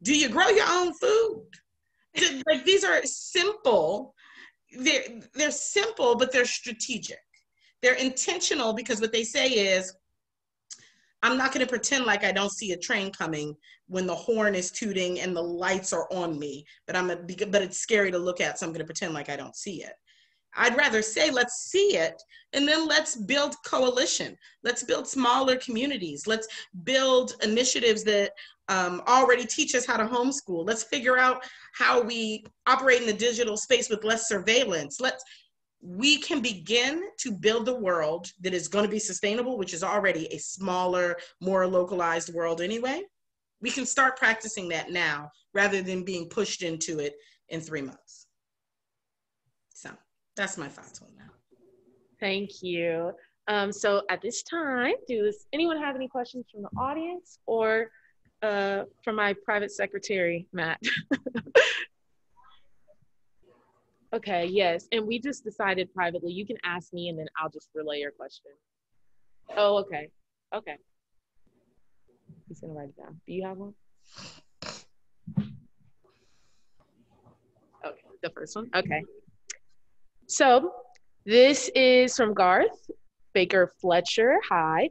Do you grow your own food? Like, these are simple. They're simple, but they're strategic. They're intentional, because what they say is, I'm not going to pretend like I don't see a train coming when the horn is tooting and the lights are on me, but it's scary to look at, so I'm going to pretend like I don't see it. I'd rather say, let's see it, and then let's build coalition. Let's build smaller communities. Let's build initiatives that already teach us how to homeschool. Let's figure out how we operate in the digital space with less surveillance. We can begin to build a world that is going to be sustainable, which is already a smaller, more localized world anyway. We can start practicing that now, rather than being pushed into it in 3 months. So that's my thoughts on that. Thank you. So at this time, does anyone have any questions from the audience, or from my private secretary, Matt? Okay, yes. And we just decided privately, you can ask me and then I'll just relay your question. Oh, okay. Okay. He's gonna write it down. Do you have one? Okay, the first one. Okay. So this is from Garth Baker Fletcher. Hi.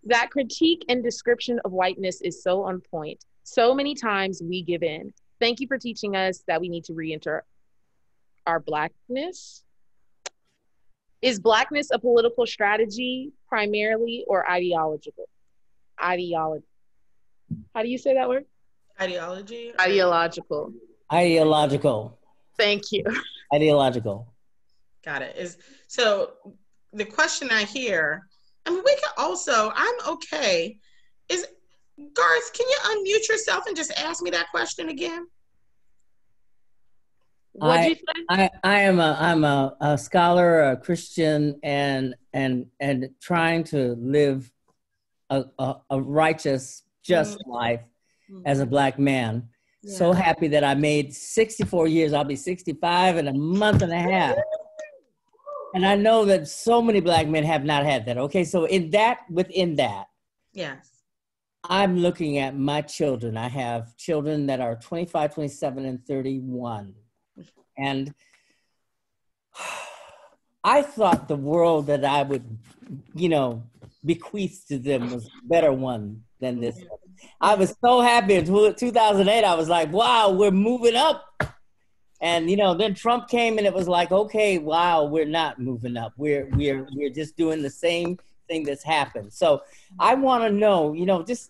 That critique and description of whiteness is so on point. So many times we give in. Thank you for teaching us that we need to re-enter our Blackness. Is Blackness a political strategy primarily, or ideological? Ideology. How do you say that word? Ideology? Ideological. Ideological. Thank you. Ideological. Got it. So the question I hear, I mean, we can also, I'm okay. Garth, can you unmute yourself and just ask me that question again? What'd you say? I'm a scholar, a Christian, and trying to live a righteous, just life as a Black man. Yeah. So happy that I made 64 years. I'll be 65 in a month and a half. And I know that so many Black men have not had that. Okay, so within that, yes, I'm looking at my children. I have children that are 25, 27, and 31. And I thought the world that I would, bequeath to them was a better one than this one. I was so happy in 2008. I was like, wow, we're moving up. And, then Trump came and it was like, okay, wow, we're not moving up. We're just doing the same thing that's happened. So I want to know, just,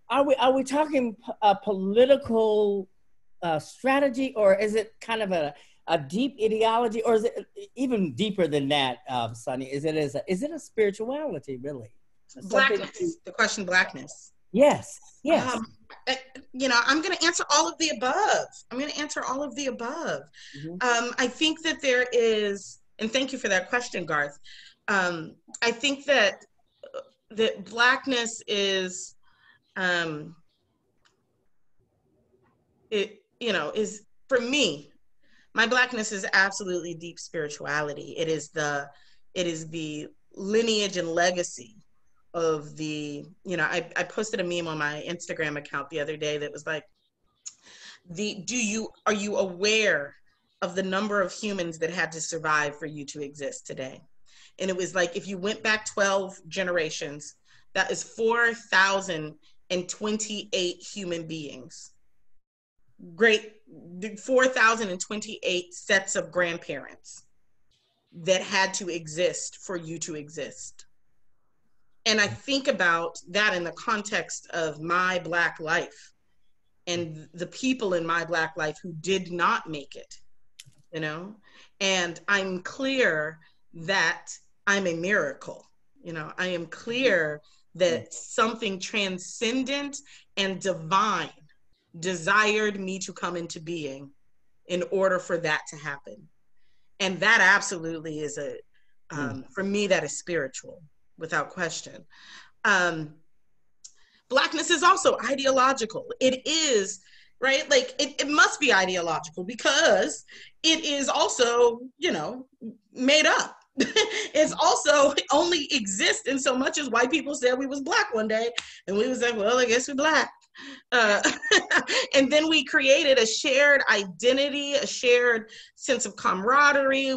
are we talking political strategy, or is it kind of a deep ideology, or is it even deeper than that, Sonya? Is it a spirituality, really? Blackness. The question, Blackness. Yes. I'm going to answer all of the above. I think that there is, and thank you for that question, Garth. I think that Blackness is, is, for me, my Blackness is absolutely deep spirituality. It is the lineage and legacy of the, I posted a meme on my Instagram account the other day that was like, are you aware of the number of humans that had to survive for you to exist today? And it was like, if you went back 12 generations, that is 4,028 human beings. Great, 4,028 sets of grandparents that had to exist for you to exist. And I think about that in the context of my Black life and the people in my Black life who did not make it, and I'm clear that I'm a miracle. I am clear that something transcendent and divine desired me to come into being in order for that to happen. And that absolutely is for me, that is spiritual, without question. Blackness is also ideological. It is right? Like it must be ideological because it is also, you know, made up. It's also only exists in so much as white people said we was black one day, and we was like, well, I guess we're black. Uh, and then we created a shared identity, a shared sense of camaraderie.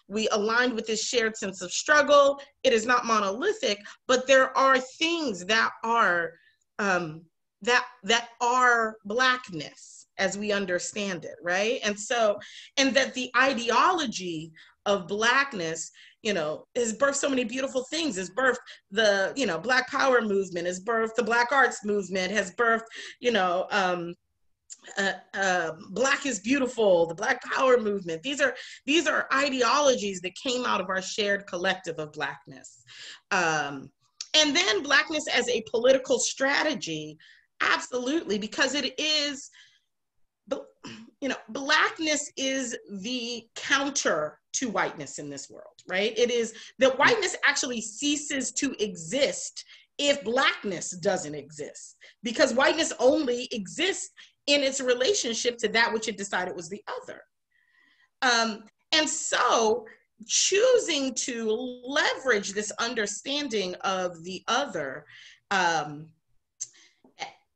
We aligned with this shared sense of struggle. It is not monolithic, but there are things that are that are blackness as we understand it, right? And so, and that the ideology of blackness, you know, has birthed so many beautiful things. Has birthed the, you know, Black Power movement, has birthed the Black Arts movement, has birthed, you know, Black is Beautiful, the Black Power movement. These are ideologies that came out of our shared collective of blackness. And then blackness as a political strategy, absolutely, because it is, you know, blackness is the counter to whiteness in this world, right? It is that whiteness actually ceases to exist if blackness doesn't exist, because whiteness only exists in its relationship to that which it decided was the other. And so choosing to leverage this understanding of the other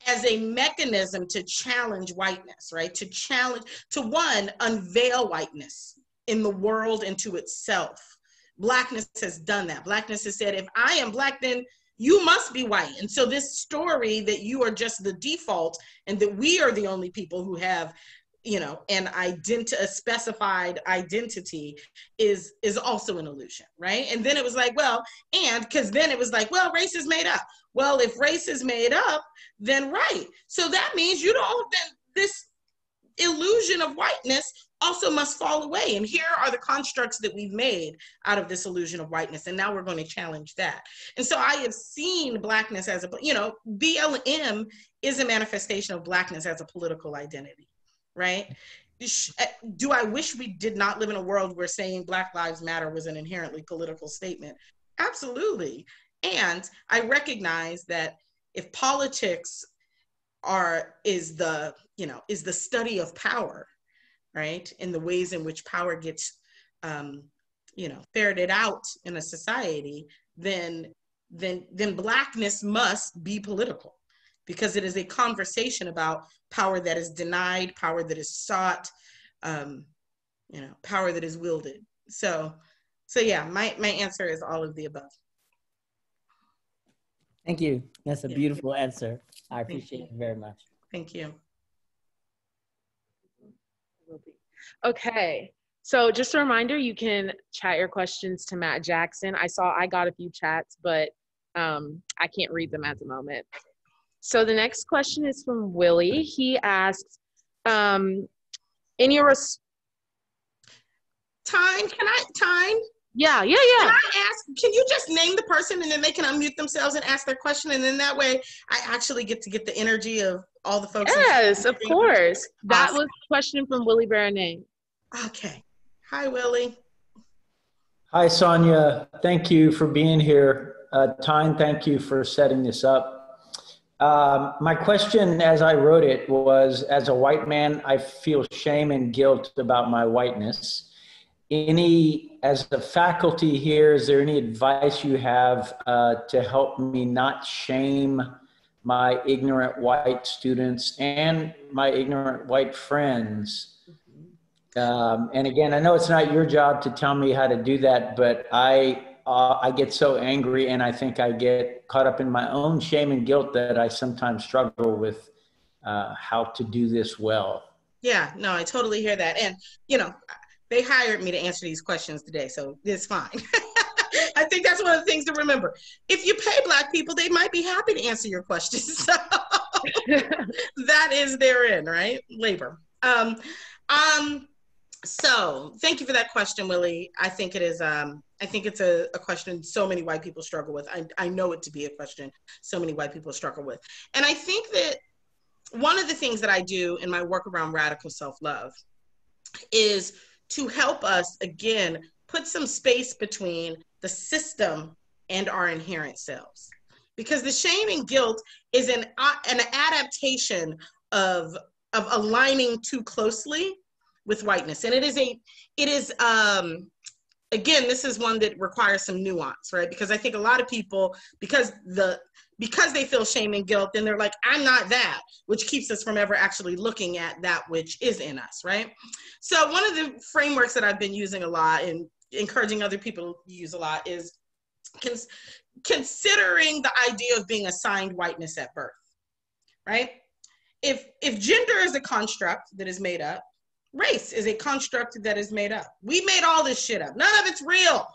as a mechanism to challenge whiteness, right? To challenge, to one, unveil whiteness in the world and to itself. Blackness has done that. Blackness has said, if I am black, then you must be white. And so this story that you are just the default and that we are the only people who have, you know, a specified identity is also an illusion, right? And then it was like, well, and because then it was like, well, race is made up. Well, if race is made up, then right. So that means you don't, then this illusion of whiteness also must fall away. And here are the constructs that we've made out of this illusion of whiteness. And now we're going to challenge that. And so I have seen blackness as a, you know, BLM is a manifestation of blackness as a political identity, right? Do I wish we did not live in a world where saying Black Lives Matter was an inherently political statement? Absolutely. And I recognize that if politics is the study of power, right? In the ways in which power gets, ferreted out in a society, then blackness must be political, because it is a conversation about power that is denied, power that is sought, power that is wielded. So yeah, my answer is all of the above. Thank you. That's a beautiful answer. I appreciate it very much. Thank you. Okay, so just a reminder, you can chat your questions to Matt Jackson. I got a few chats, but I can't read them at the moment. So the next question is from Willie. He asks, in your time? Yeah. Can I ask, can you just name the person and then they can unmute themselves and ask their question, and then that way I actually get to get the energy of all the folks. Yes, of course. That was a question from Willie Renee. Okay. Hi, Willie. Hi, Sonya. Thank you for being here. Tyne, thank you for setting this up. My question, as I wrote it, was, as a white man, I feel shame and guilt about my whiteness. As a faculty here, is there any advice you have to help me not shame my ignorant white students and my ignorant white friends? And again, I know it's not your job to tell me how to do that, but I get so angry, and I think I get caught up in my own shame and guilt that I sometimes struggle with how to do this well. Yeah, no, I totally hear that. And, they hired me to answer these questions today, so it's fine. I think that's one of the things to remember. If you pay Black people, they might be happy to answer your questions. So that is therein, right? Labor. So thank you for that question, Willie. I think it is, I think it's a question so many white people struggle with. I know it to be a question so many white people struggle with. And I think that one of the things that I do in my work around radical self-love is to help us, again, put some space between the system and our inherent selves. because the shame and guilt is an adaptation of aligning too closely with whiteness. And it is again, this is one that requires some nuance, right? Because I think a lot of people, because they feel shame and guilt, then they're like, I'm not that, which keeps us from ever actually looking at that which is in us, right? So one of the frameworks that I've been using a lot and encouraging other people to use a lot is considering the idea of being assigned whiteness at birth, right? If gender is a construct that is made up, race is a construct that is made up. We made all this shit up. None of it's real.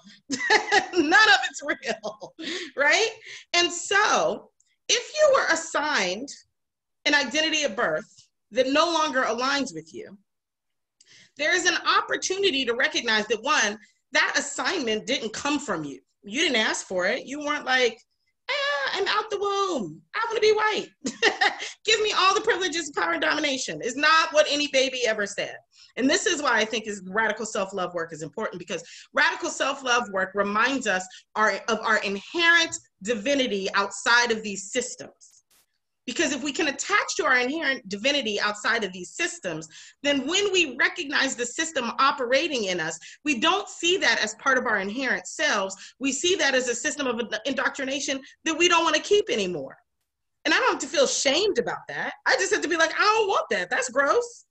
None of it's real, right? And so if you were assigned an identity at birth that no longer aligns with you, there is an opportunity to recognize that, one, that assignment didn't come from you. You didn't ask for it. You weren't like, I'm out the womb. I want to be white. Give me all the privileges, power, and domination. It's not what any baby ever said. And this is why I think radical self-love work is important, because radical self-love work reminds us of our inherent divinity outside of these systems. Because if we can attach to our inherent divinity outside of these systems, then when we recognize the system operating in us, we don't see that as part of our inherent selves. We see that as a system of indoctrination that we don't want to keep anymore. And I don't have to feel shamed about that. I just have to be like, I don't want that. That's gross.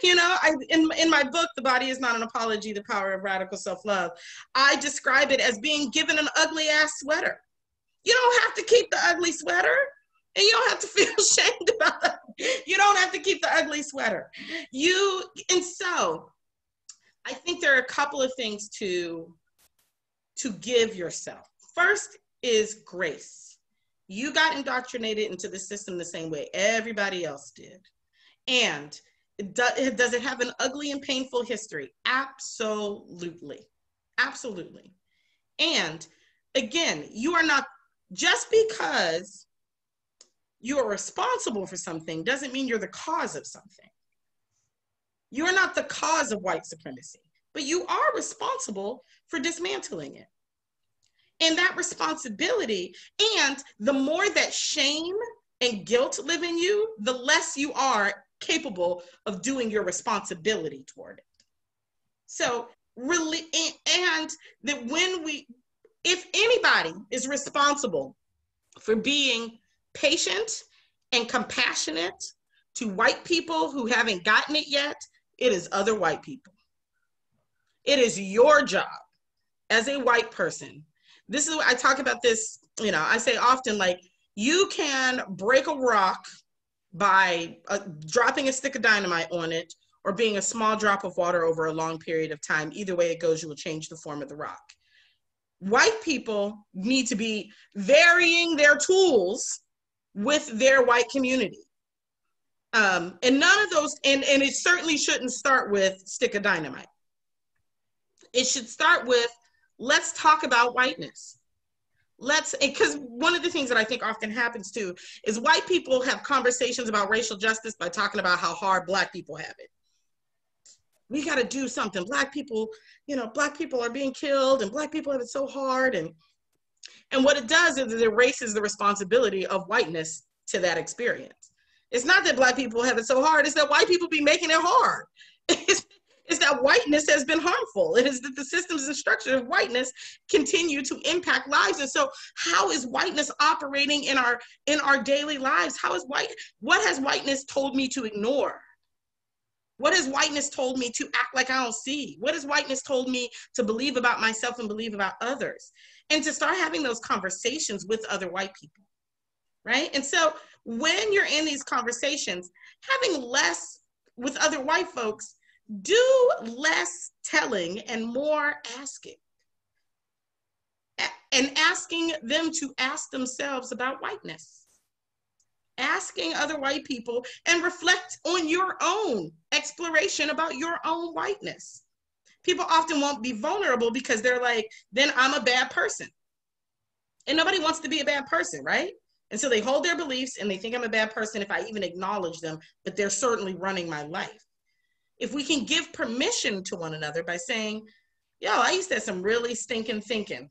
You know, in my book, The Body is Not an Apology, The Power of Radical Self-Love, I describe it as being given an ugly ass sweater. You don't have to keep the ugly sweater. And you don't have to feel ashamed about it. You don't have to keep the ugly sweater. And so I think there are a couple of things to give yourself. First is grace. You got indoctrinated into the system the same way everybody else did. And does it have an ugly and painful history? Absolutely. Absolutely. And again, you are not, just because you are responsible for something doesn't mean you're the cause of something. You are not the cause of white supremacy, but you are responsible for dismantling it. And that responsibility, and the more that shame and guilt live in you, the less you are capable of doing your responsibility toward it. So really, and that if anybody is responsible for being patient and compassionate to white people who haven't gotten it yet, it is other white people. It is your job as a white person. This is what I talk about this, I say often, like, you can break a rock by dropping a stick of dynamite on it or being a small drop of water over a long period of time. Either way it goes, you will change the form of the rock. White people need to be varying their tools with their white community. And none of those, and it certainly shouldn't start with stick of dynamite. It should start with, let's talk about whiteness. Because one of the things that I think often happens too is white people have conversations about racial justice by talking about how hard Black people have it. We got to do something. Black people are being killed and Black people have it so hard. And what it does is it erases the responsibility of whiteness to that experience. It's not that Black people have it so hard, it's that white people be making it hard. It's that whiteness has been harmful. It is that the systems and structure of whiteness continue to impact lives. And so how is whiteness operating in our daily lives? What has whiteness told me to ignore? What has whiteness told me to act like I don't see? What has whiteness told me to believe about myself and believe about others? And to start having those conversations with other white people, right? And so when you're in these conversations, having less with other white folks, do less telling and more asking. And asking them to ask themselves about whiteness. Asking other white people and reflect on your own exploration about your own whiteness. People often won't be vulnerable because they're like, then I'm a bad person. And nobody wants to be a bad person, right? And so they hold their beliefs and they think I'm a bad person if I even acknowledge them, but they're certainly running my life. If we can give permission to one another by saying, yo, I used to have some really stinking thinking.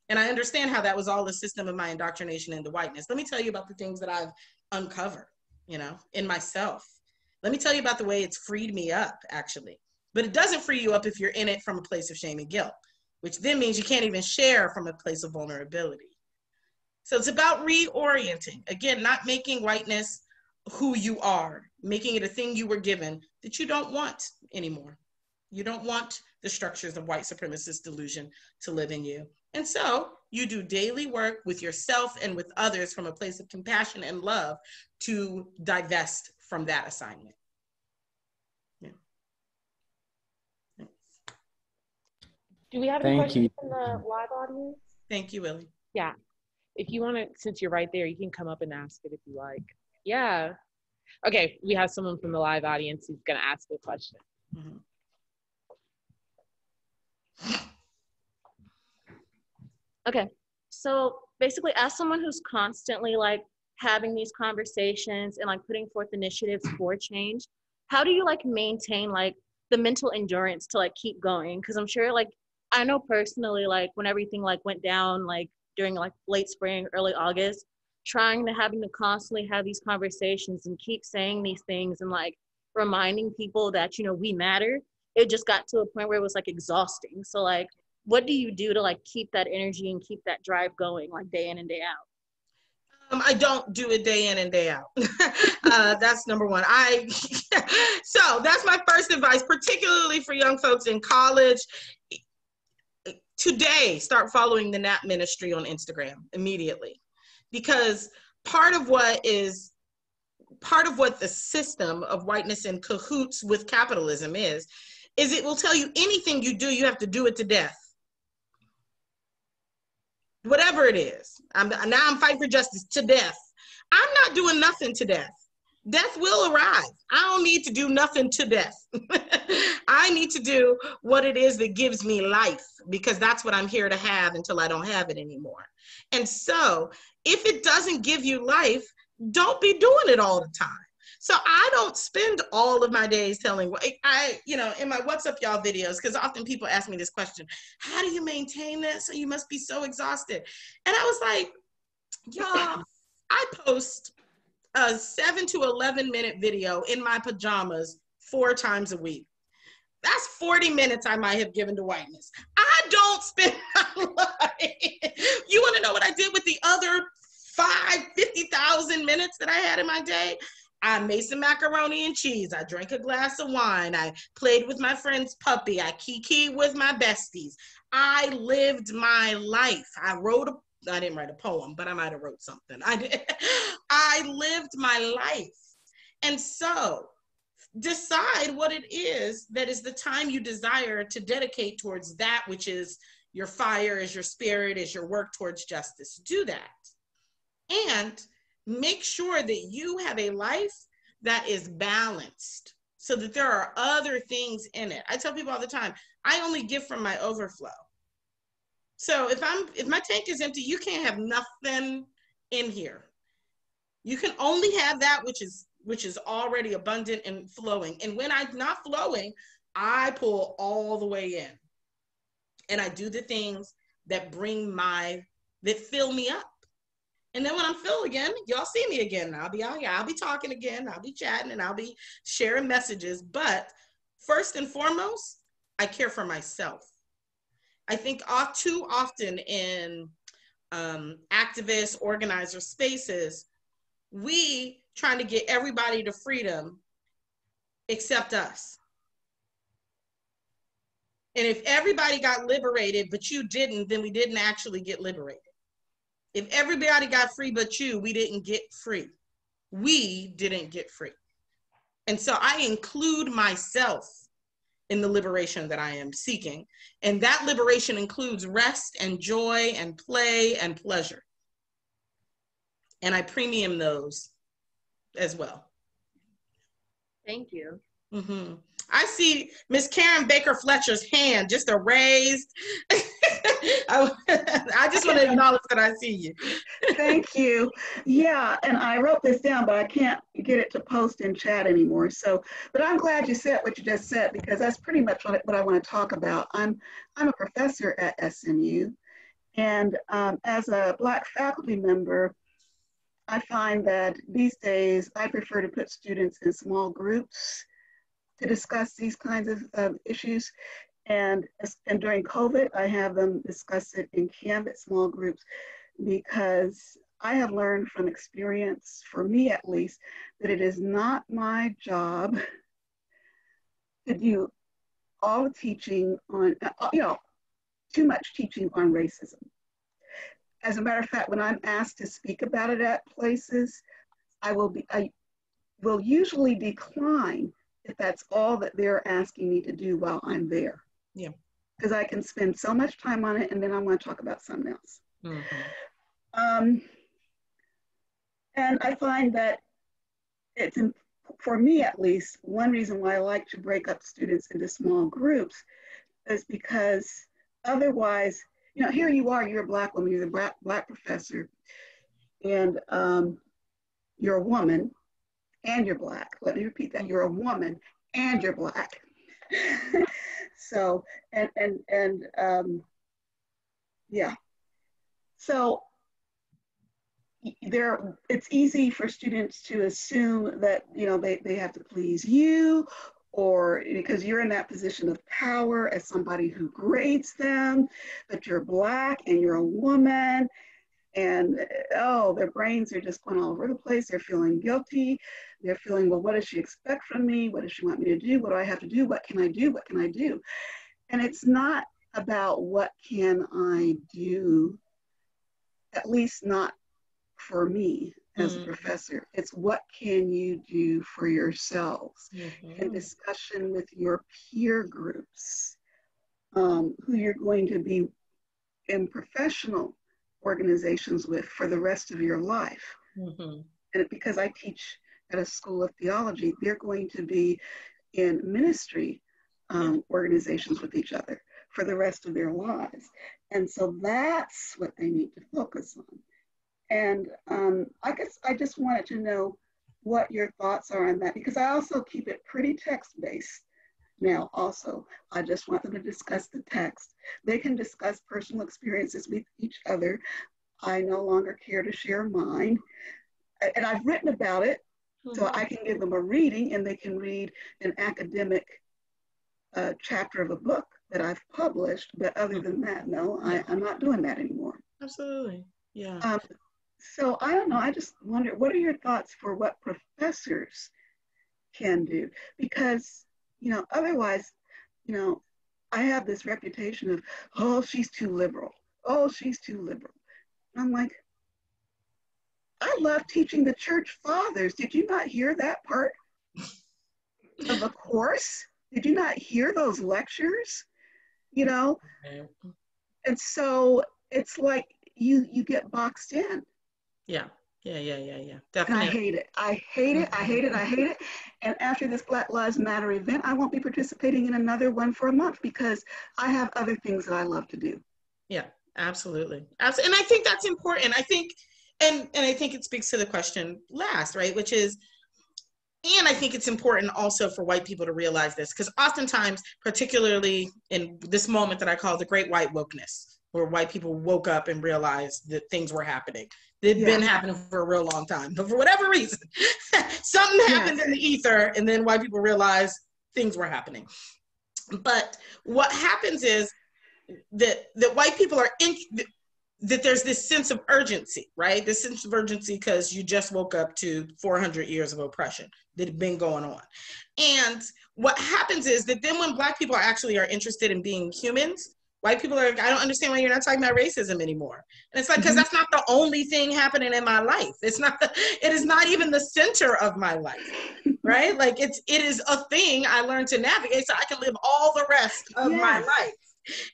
And I understand how that was all the system of my indoctrination into whiteness. Let me tell you about the things that I've uncovered, you know, in myself. Let me tell you about the way it's freed me up, actually. But it doesn't free you up if you're in it from a place of shame and guilt, which then means you can't even share from a place of vulnerability. So it's about reorienting. Again, not making whiteness who you are, making it a thing you were given that you don't want anymore. You don't want the structures of white supremacist delusion to live in you. And so you do daily work with yourself and with others from a place of compassion and love to divest from that assignment. Yeah. Do we have any questions from the live audience? Thank you, Willie. Yeah. If you want to, since you're right there, you can come up and ask it if you like. Yeah. Okay, we have someone from the live audience who's going to ask a question. Mm-hmm. Okay, so basically, as someone who's constantly like having these conversations and like putting forth initiatives for change, how do you like maintain like the mental endurance to like keep going? Because I'm sure like I know personally, like when everything like went down like during like late spring, early August, having to constantly have these conversations and keep saying these things and like reminding people that, you know, we matter. It just got to a point where it was like exhausting. So like, what do you do to like keep that energy and keep that drive going like day in and day out? I don't do it day in and day out. That's number one. So that's my first advice, particularly for young folks in college. Today, start following the NAP ministry on Instagram immediately, because part of what the system of whiteness in cahoots with capitalism is it will tell you anything you do, you have to do it to death. Whatever it is. I'm fighting for justice to death. I'm not doing nothing to death. Death will arrive. I don't need to do nothing to death. I need to do what it is that gives me life, because that's what I'm here to have until I don't have it anymore. And so if it doesn't give you life, don't be doing it all the time. So I don't spend all of my days telling, in my What's Up Y'all videos, because often people ask me this question, how do you maintain this? So you must be so exhausted. And I was like, y'all, I post a 7 to 11 minute video in my pajamas 4 times a week. That's 40 minutes I might have given to whiteness. I don't spend my life. You want to know what I did with the other 50,000 minutes that I had in my day? I made some macaroni and cheese. I drank a glass of wine. I played with my friend's puppy. I kikied with my besties. I lived my life. I didn't write a poem, but I might have wrote something. I lived my life. And so decide what it is that is the time you desire to dedicate towards that which is your fire, is your spirit, is your work towards justice. Do that. And make sure that you have a life that is balanced so that there are other things in it. I tell people all the time, I only give from my overflow. So if my tank is empty, you can't have nothing in here. You can only have that which is already abundant and flowing. And when I'm not flowing, I pull all the way in. And I do the things that that fill me up. And then when I'm full again, y'all see me again. I'll be out here. I'll be talking again. I'll be chatting and I'll be sharing messages. But first and foremost, I care for myself. I think too often in activist organizer spaces, we trying to get everybody to freedom except us. And if everybody got liberated, but you didn't, then we didn't actually get liberated. If everybody got free but you, we didn't get free. We didn't get free. And so I include myself in the liberation that I am seeking. And that liberation includes rest and joy and play and pleasure. And I premium those as well. Thank you. Mm-hmm. I see Miss Karen Baker Fletcher's hand just raised. I just want to acknowledge that I see you. Thank you. Yeah, and I wrote this down, but I can't get it to post in chat anymore. So, but I'm glad you said what you just said, because that's pretty much what I want to talk about. I'm a professor at SMU, And as a Black faculty member, I find that these days I prefer to put students in small groups to discuss these kinds of issues. And during COVID, I have them discuss it in Canvas small groups, because I have learned from experience, for me at least, that it is not my job to do all the teaching on, too much teaching on racism. As a matter of fact, when I'm asked to speak about it at places, I will usually decline if that's all that they're asking me to do while I'm there. Yeah. Because I can spend so much time on it and then I want to talk about something else. Mm-hmm. And I find that it's, for me at least, one reason why I like to break up students into small groups is because otherwise, here you are, you're a Black woman, you're the Black professor, and you're a woman and you're Black. Let me repeat that, you're a woman and you're Black. So, yeah. So it's easy for students to assume that, they have to please you, or because you're in that position of power as somebody who grades them, but you're Black and you're a woman, and their brains are just going all over the place. They're feeling guilty. They're feeling, well, what does she expect from me? What does she want me to do? What do I have to do? What can I do? What can I do? And it's not about what can I do, at least not for me as a professor. It's what can you do for yourselves, in discussion with your peer groups, who you're going to be in professional organizations with for the rest of your life. And because I teach at a school of theology, they're going to be in ministry organizations with each other for the rest of their lives. And so that's what they need to focus on. And I guess I just wanted to know what your thoughts are on that, because I also keep it pretty text-based now also. I just want them to discuss the text. They can discuss personal experiences with each other. I no longer care to share mine. And I've written about it, so I can give them a reading and they can read an academic chapter of a book that I've published. But other than that, no, I'm not doing that anymore. Absolutely. Yeah. So I don't know, I just wonder, what are your thoughts for what professors can do? Because, otherwise, I have this reputation of, oh, she's too liberal. Oh, she's too liberal. I'm like, I love teaching the church fathers. Did you not hear that part of the course? Did you not hear those lectures? And so it's like you get boxed in. Yeah. Definitely. And I hate it. I hate it. And after this Black Lives Matter event, I won't be participating in another one for a month because I have other things that I love to do. Yeah, absolutely. And I think that's important. I think, and I think it speaks to the question last, right? Which is, and I think it's important also for white people to realize this, because oftentimes, particularly in this moment that I call the great white wokeness, where white people woke up and realized that things were happening. They'd been happening for a real long time, but for whatever reason, something happened in the ether, and then white people realized things were happening. But what happens is that white people are that there's this sense of urgency, right? This sense of urgency because you just woke up to 400 years of oppression that had been going on. And what happens is that then when Black people actually are interested in being humans, white people are, I don't understand why you're not talking about racism anymore. And it's like, because that's not the only thing happening in my life. It is not even the center of my life, right? Like it is a thing I learned to navigate so I can live all the rest of my life.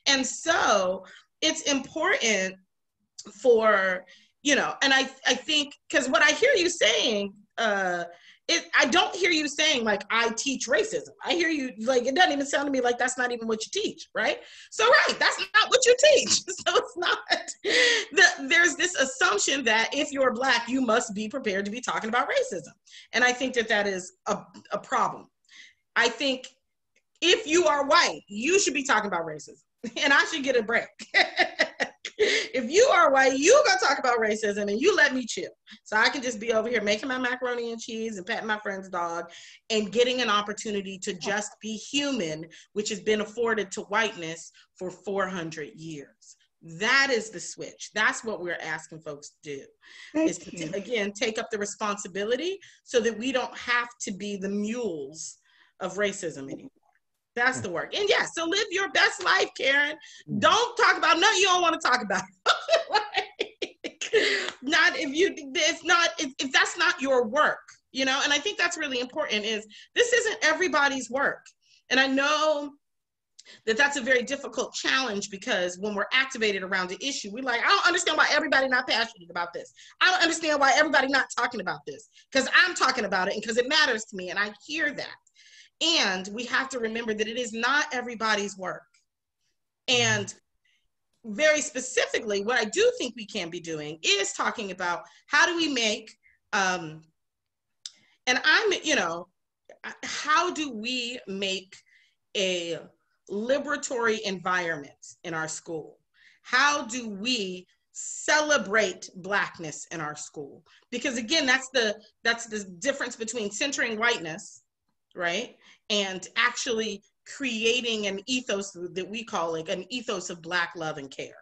And so it's important for, and I think, because what I hear you saying, I don't hear you saying like, I teach racism. I hear you like, it doesn't even sound to me like that's not even what you teach, right? So, right, that's not what you teach. So it's not, there's this assumption that if you're Black, you must be prepared to be talking about racism. And I think that is a problem. I think if you are white, you should be talking about racism and I should get a break. If you are white, you gonna talk about racism and you let me chill. So I can just be over here making my macaroni and cheese and petting my friend's dog and getting an opportunity to just be human, which has been afforded to whiteness for 400 years. That is the switch. That's what we're asking folks to do. Is to, again, take up the responsibility so that we don't have to be the mules of racism anymore. That's the work. And yeah, so live your best life, Karen. Don't talk about nothing you don't want to talk about. Not if you, it's not, if that's not your work, you know? And I think that's really important is this isn't everybody's work. And I know that that's a very difficult challenge because when we're activated around the issue, we're like, I don't understand why everybody not passionate about this. I don't understand why everybody not talking about this because I'm talking about it and because it matters to me. And I hear that. And we have to remember that it is not everybody's work. And very specifically, what I do think we can be doing is talking about how do we make, and I'm, you know, how do we make a liberatory environment in our school? How do we celebrate Blackness in our school? Because again, that's the difference between centering whiteness, right? And actually creating an ethos that we call like an ethos of Black love and care.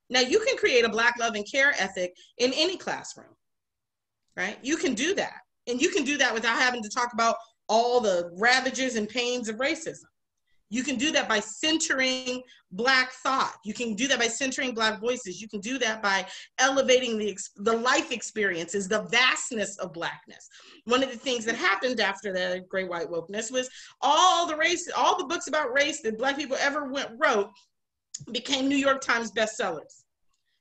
Now you can create a Black love and care ethic in any classroom, right? You can do that. And you can do that without having to talk about all the ravages and pains of racism. You can do that by centering Black thought. You can do that by centering Black voices. You can do that by elevating the life experiences, the vastness of Blackness. One of the things that happened after the Great White Wokeness was all the books about race that Black people ever wrote became New York Times bestsellers.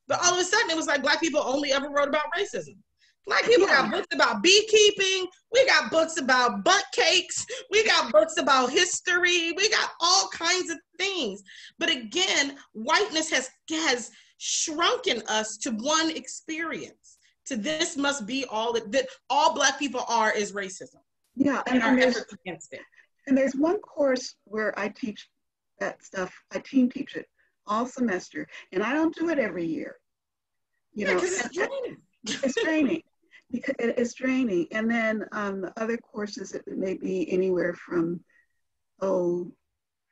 But all of a sudden it was like Black people only ever wrote about racism. Black people got books about beekeeping. We got books about butt cakes. We got books about history. We got all kinds of things. But again, whiteness has shrunken us to one experience. To this must be all that all Black people are is racism. Yeah, and our efforts against it. And there's one course where I teach that stuff. I team teach it all semester, and I don't do it every year. You know, because it's draining. It's draining. Because it's draining. And then the other courses, it may be anywhere from, 3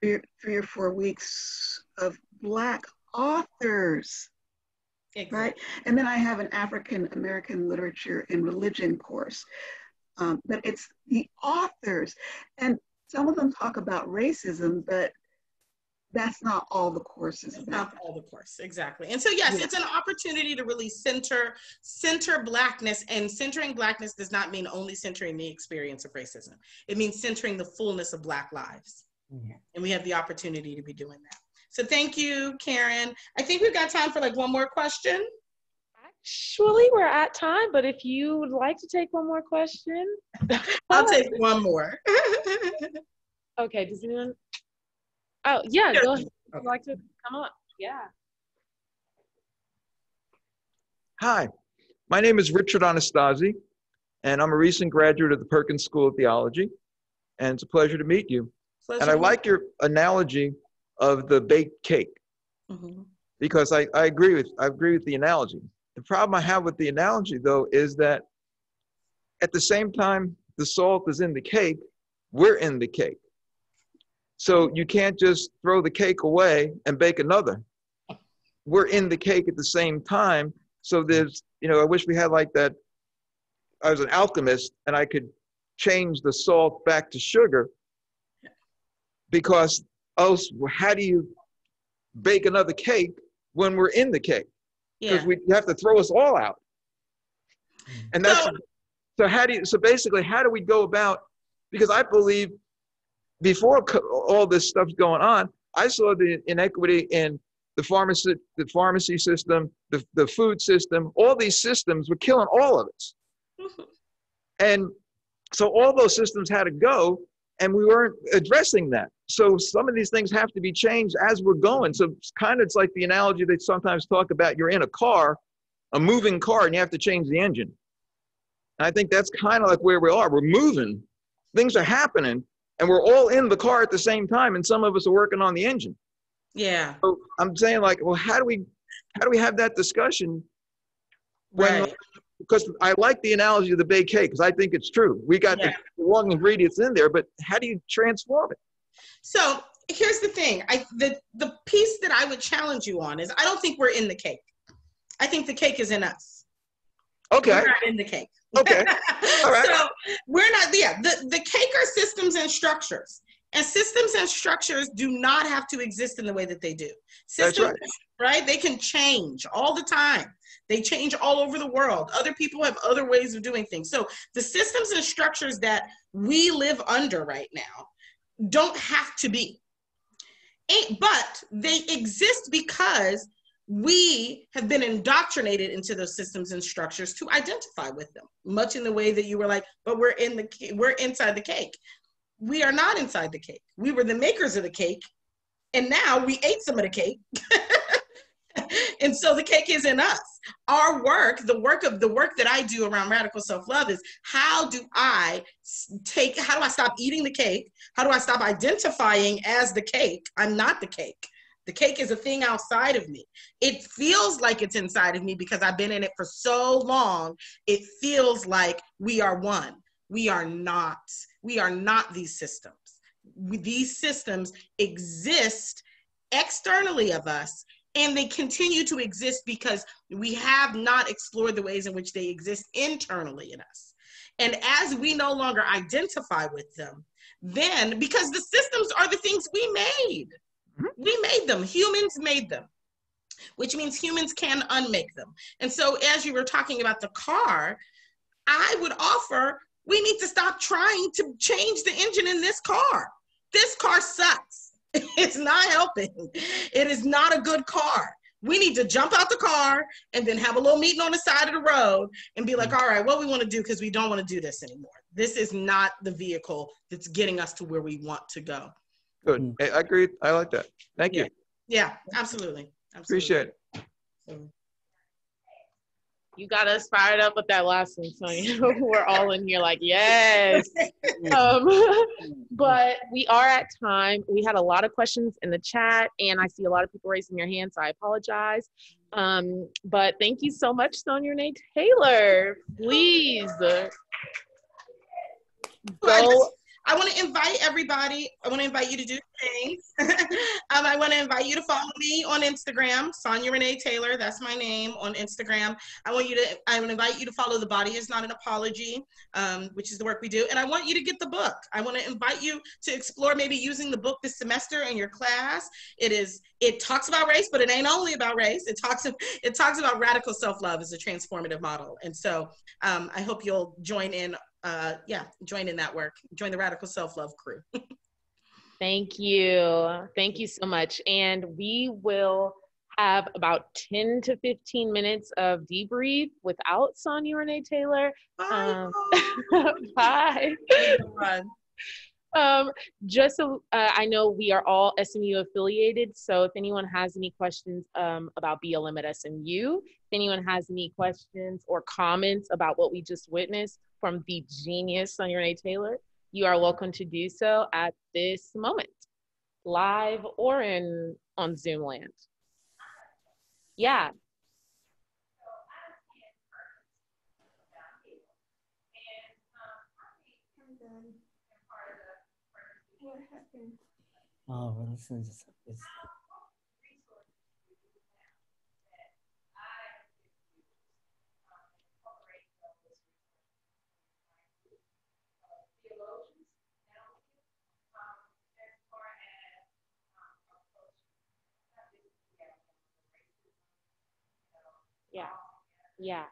or 4 weeks of Black authors, exactly. Right? And then I have an African American literature and religion course. But it's the authors. And some of them talk about racism, but that's not all the courses. It's not all the course, exactly. And so yes, it's an opportunity to really center Blackness, and centering Blackness does not mean only centering the experience of racism. It means centering the fullness of Black lives. And we have the opportunity to be doing that. So thank you, Karen. I think we've got time for like one more question. Actually, we're at time, but if you would like to take one more question. I'll take one more. Okay, does anyone? Oh, yeah, go ahead. If you'd like to come up, yeah. Hi, my name is Richard Anastasi, and I'm a recent graduate of the Perkins School of Theology, and it's a pleasure to meet you. And I like your analogy of the baked cake, because I agree with the analogy. The problem I have with the analogy, though, is that at the same time the salt is in the cake, we're in the cake. So you can't just throw the cake away and bake another. We're in the cake at the same time. So there's, you know, I wish we had like that. I was an alchemist and I could change the salt back to sugar, because else, how do you bake another cake when we're in the cake? Because we have to throw us all out. And that's, so basically, how do we go about, because I believe before all this stuff's going on, I saw the inequity in the pharmacy system, the food system. All these systems were killing all of us. And so all those systems had to go, and we weren't addressing that. So some of these things have to be changed as we're going. So it's like the analogy they sometimes talk about, you're in a car, a moving car, and you have to change the engine. And I think that's kind of like where we are. We're moving, things are happening, and we're all in the car at the same time, and some of us are working on the engine. Yeah. So I'm saying, like, well, how do we how do we have that discussion when, Right. because I like the analogy of the baked cake, because I think it's true. We got the wrong ingredients in there, but how do you transform it? So here's the thing. The piece that I would challenge you on is I don't think we're in the cake. I think the cake is in us. Okay. We're not in the cake. Okay. All right. So we're not, the cake are systems and structures. And systems and structures do not have to exist in the way that they do. Systems, That's right? They can change all the time. They change all over the world. Other people have other ways of doing things. So the systems and structures that we live under right now don't have to be. But they exist because we have been indoctrinated into those systems and structures to identify with them, much in the way that you were like, but we're inside the cake. We are not inside the cake. We were the makers of the cake, and now we ate some of the cake. And so the cake is in us. Our work, the work that I do around radical self-love is how do I stop eating the cake? How do I stop identifying as the cake? I'm not the cake. The cake is a thing outside of me. It feels like it's inside of me because I've been in it for so long. It feels like we are one. We are not. We are not these systems. These systems exist externally of us, and they continue to exist because we have not explored the ways in which they exist internally in us. And as we no longer identify with them, then, because the systems are the things we made. We made them. Humans made them, which means humans can unmake them. And so as you were talking about the car, I would offer, we need to stop trying to change the engine in this car. This car sucks. It's not helping. It is not a good car. We need to jump out the car and then have a little meeting on the side of the road and be like, all right, what we want to do, because we don't want to do this anymore. This is not the vehicle that's getting us to where we want to go. Good. I agree. I like that. Thank you. Yeah, absolutely. Appreciate it. You got us fired up with that last one, Sonya. We're all in here like, yes. But we are at time. We had a lot of questions in the chat, and I see a lot of people raising their hands, so I apologize. But thank you so much, Sonya Renee Taylor. Please go. I want to invite everybody. I want to invite you to do things. I want to invite you to follow me on Instagram, Sonya Renee Taylor. That's my name on Instagram. I want to invite you to follow The Body Is Not an Apology, which is the work we do. And I want you to get the book. I want to invite you to explore maybe using the book this semester in your class. It talks about race, but it ain't only about race. It talks about radical self-love as a transformative model. And so I hope you'll join in. Join in that work. Join the Radical Self-Love crew. Thank you. Thank you so much. And we will have about 10 to 15 minutes of debrief without Sonya Renee Taylor. Bye. Bye. Just so I know we are all SMU affiliated, so if anyone has any questions about BLM at SMU, if anyone has any questions or comments about what we just witnessed from the genius Sonya Renee Taylor, you are welcome to do so at this moment, live or on Zoom land. Yeah. What happened? Oh, well, this is Yeah.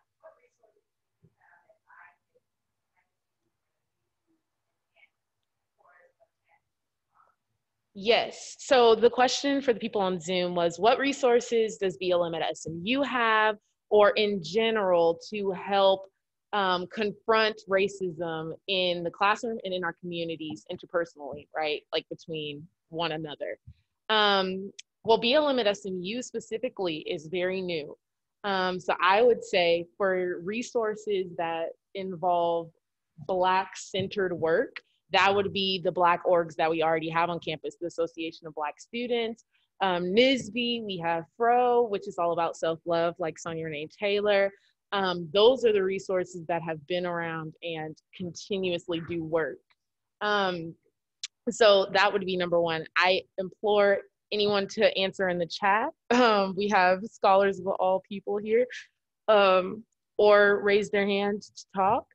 Yes. So the question for the people on Zoom was, what resources does BLM at SMU have, or in general, to help confront racism in the classroom and in our communities interpersonally, right? Like between one another. Well, BLM at SMU specifically is very new. So I would say for resources that involve Black-centered work, that would be the Black orgs that we already have on campus, the Association of Black Students, NSBE, we have FRO, which is all about self-love, like Sonya Renee Taylor. Those are the resources that have been around and continuously do work. So that would be number one. I implore anyone to answer in the chat. We have scholars of all people here, or raise their hand to talk.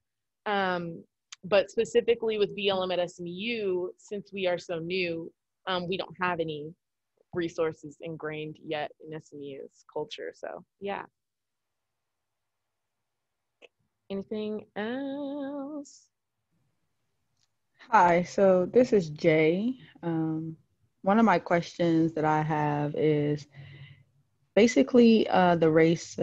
But specifically with BLM at SMU, since we are so new, we don't have any resources ingrained yet in SMU's culture. So yeah. Anything else? Hi, so this is Jay. One of my questions that I have is basically the race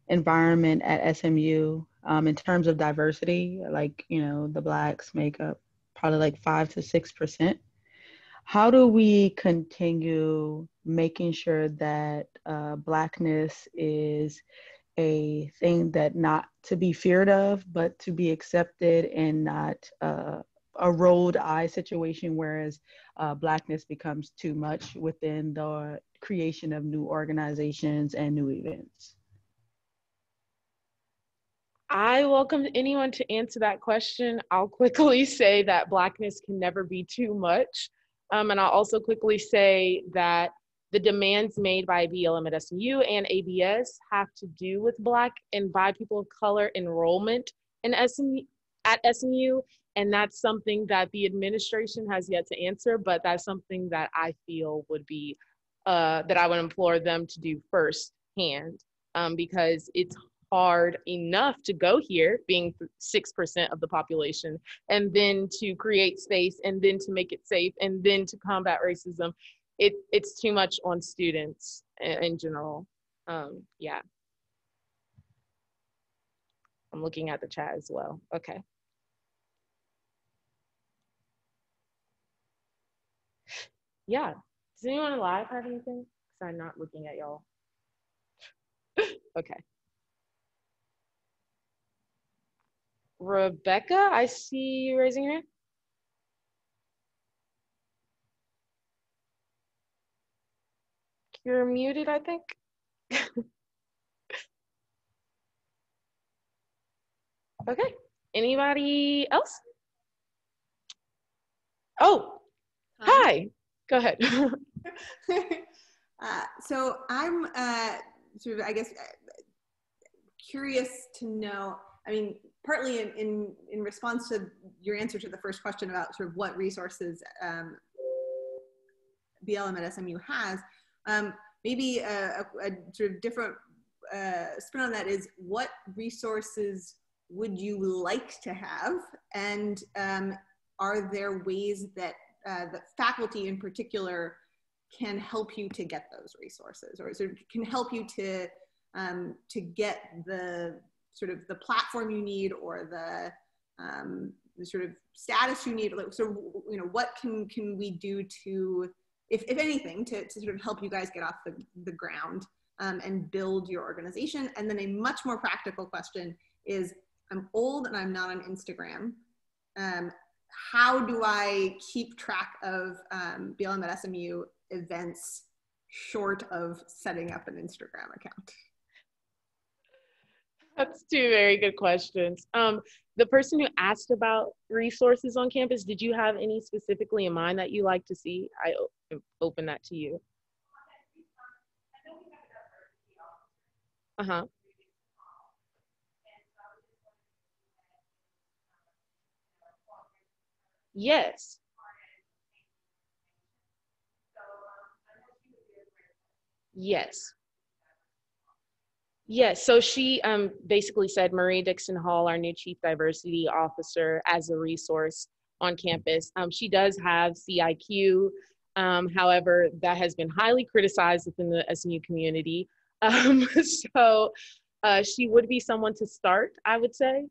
environment at SMU in terms of diversity, like, you know, the Blacks make up probably like 5 to 6%. How do we continue making sure that Blackness is a thing that not to be feared of, but to be accepted, and not a rolled eye situation, whereas Blackness becomes too much within the creation of new organizations and new events? I welcome anyone to answer that question. I'll quickly say that Blackness can never be too much. And I'll also quickly say that the demands made by BLM at SMU and ABS have to do with Black and bi people of color enrollment in at SMU. And that's something that the administration has yet to answer, but that's something that I feel would be, that I would implore them to do firsthand, because it's hard enough to go here, being 6% of the population, and then to create space, and then to make it safe, and then to combat racism. It's too much on students in general. Yeah. I'm looking at the chat as well. Okay. Yeah. Does anyone live have anything? Because I'm not looking at y'all. Okay. Rebecca, I see you raising your hand. You're muted, I think. Okay. Anybody else? Oh, hi. Go ahead. So I'm sort of, I guess, curious to know, I mean, partly in response to your answer to the first question about sort of what resources BLM at SMU has, maybe a sort of different spin on that is, what resources would you like to have? And are there ways that the faculty in particular can help you to get those resources, or sort of can help you to get the sort of the platform you need, or the sort of status you need? Like, so, you know, what can we do to, if anything, to sort of help you guys get off the ground and build your organization? And then a much more practical question is, I'm old and I'm not on Instagram. How do I keep track of BLM at SMU events short of setting up an Instagram account? That's two very good questions. The person who asked about resources on campus, did you have any specifically in mind that you like to see? I open that to you. Uh-huh. Yes. Yes. Yes, so she basically said Marie Dixon Hall, our new Chief Diversity Officer, as a resource on campus. She does have CIQ, however, that has been highly criticized within the SMU community. So she would be someone to start, I would say.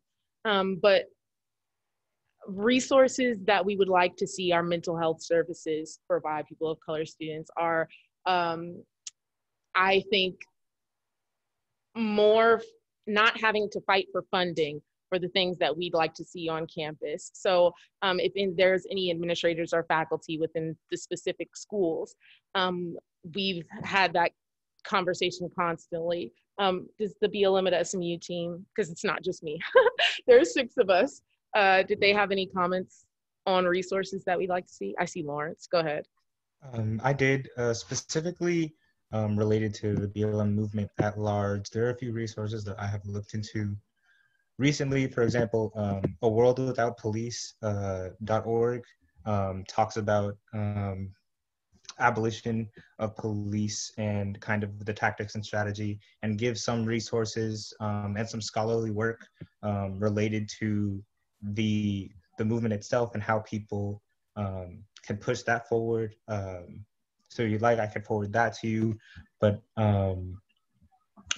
But resources that we would like to see, our mental health services for BI people of color students are, I think, more not having to fight for funding, for the things that we'd like to see on campus. So if there's any administrators or faculty within the specific schools, we've had that conversation constantly. Does the BLM at SMU team, because it's not just me, there's 6 of us, did they have any comments on resources that we'd like to see? I see Lawrence, go ahead. I did, specifically related to the BLM movement at large. There are a few resources that I have looked into recently. For example, A World Without Police .org talks about abolition of police and kind of the tactics and strategy, and gives some resources and some scholarly work related to the movement itself and how people can push that forward. So if you'd like, I can forward that to you. But BLM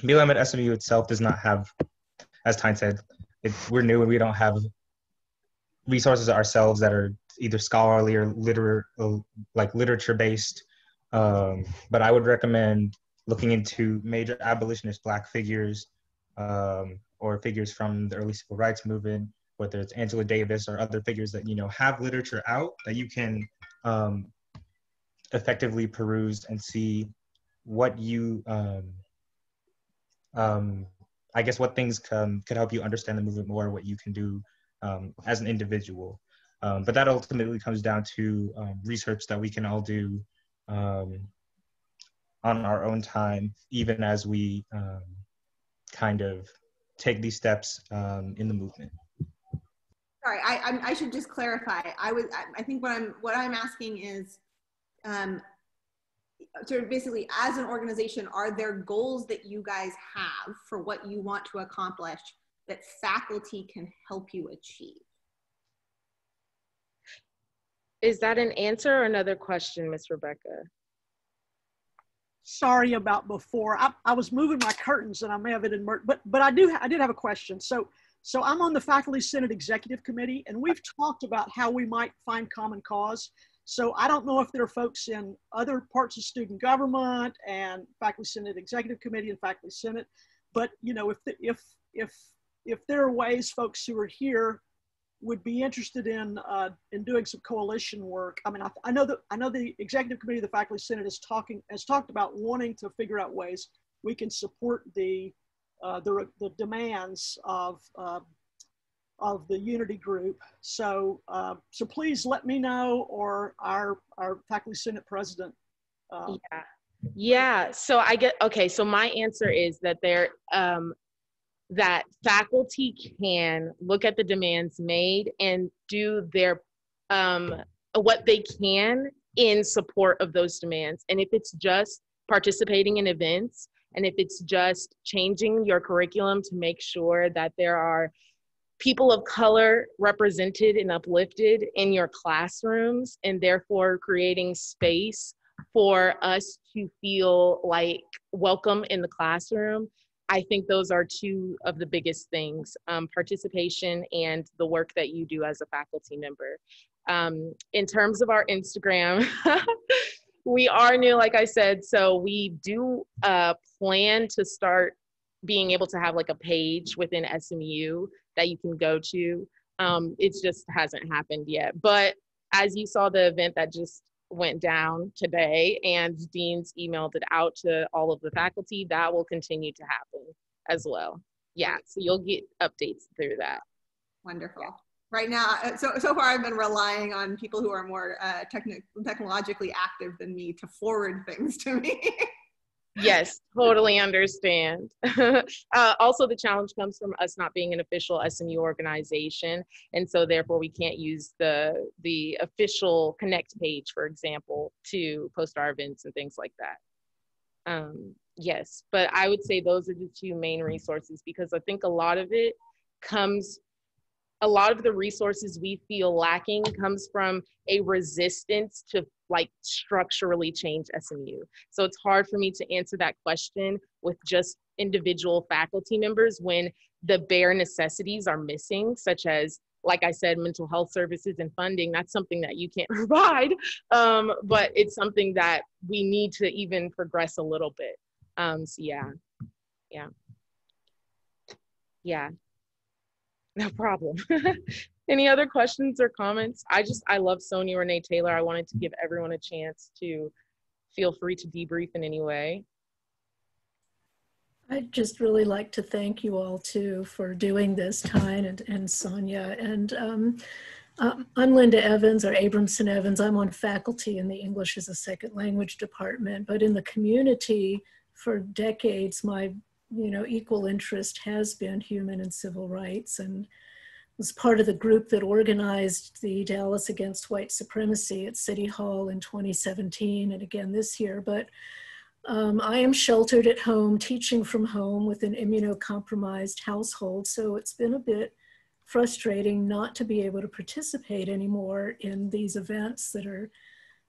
at SMU itself does not have, as Tyne said, we're new and we don't have resources ourselves that are either scholarly or literature based. But I would recommend looking into major abolitionist Black figures or figures from the early civil rights movement, whether it's Angela Davis or other figures that, have literature out that you can effectively peruse and see what you, I guess what things could help you understand the movement more, what you can do as an individual. But that ultimately comes down to research that we can all do on our own time, even as we kind of take these steps in the movement. Sorry, I should just clarify. I think what I'm asking is, sort of basically, as an organization, are there goals that you guys have for what you want to accomplish that faculty can help you achieve? Is that an answer or another question, Ms. Rebecca? Sorry about before. I was moving my curtains and I may have it in, but I did have a question. So I'm on the Faculty Senate Executive Committee, and we've talked about how we might find common cause. So I don't know if there are folks in other parts of student government and Faculty Senate Executive Committee and Faculty Senate, but if there are ways folks who are here would be interested in doing some coalition work. I mean, I know the Executive Committee of the Faculty Senate has talked about wanting to figure out ways we can support the demands of the Unity Group. So please let me know, or our Faculty Senate President. Yeah. So so my answer is that that faculty can look at the demands made and do their what they can in support of those demands. And if it's just participating in events, and if it's just changing your curriculum to make sure that there are people of color represented and uplifted in your classrooms, and therefore creating space for us to feel like welcome in the classroom, I think those are 2 of the biggest things, participation and the work that you do as a faculty member. In terms of our Instagram, we are new, like I said, so we do plan to start being able to have like a page within SMU that you can go to. It just hasn't happened yet. But as you saw the event that just went down today and deans emailed it out to all of the faculty, that will continue to happen as well. Yeah, so you'll get updates through that. Wonderful. Yeah. Right now, so far I've been relying on people who are more technologically active than me to forward things to me. Yes, totally understand. Also, the challenge comes from us not being an official SMU organization, and so therefore we can't use the official Connect page, for example, to post our events and things like that. Yes, but I would say those are the 2 main resources, because I think a lot of the resources we feel lacking comes from a resistance to like structurally change SMU. So it's hard for me to answer that question with just individual faculty members when the bare necessities are missing, such as, like I said, mental health services and funding. That's something that you can't provide, but it's something that we need to even progress a little bit. So yeah. No problem. Any other questions or comments? I love Sonya Renee Taylor. I wanted to give everyone a chance to feel free to debrief in any way. I'd just really like to thank you all too for doing this, Tyne and Sonya. And I'm Linda Evans, or Abramson Evans. I'm on faculty in the English as a Second Language department, but in the community for decades, my equal interest has been human and civil rights, and was part of the group that organized the Dallas Against White Supremacy at City Hall in 2017 and again this year. But I am sheltered at home, teaching from home with an immunocompromised household. So it's been a bit frustrating not to be able to participate anymore in these events that are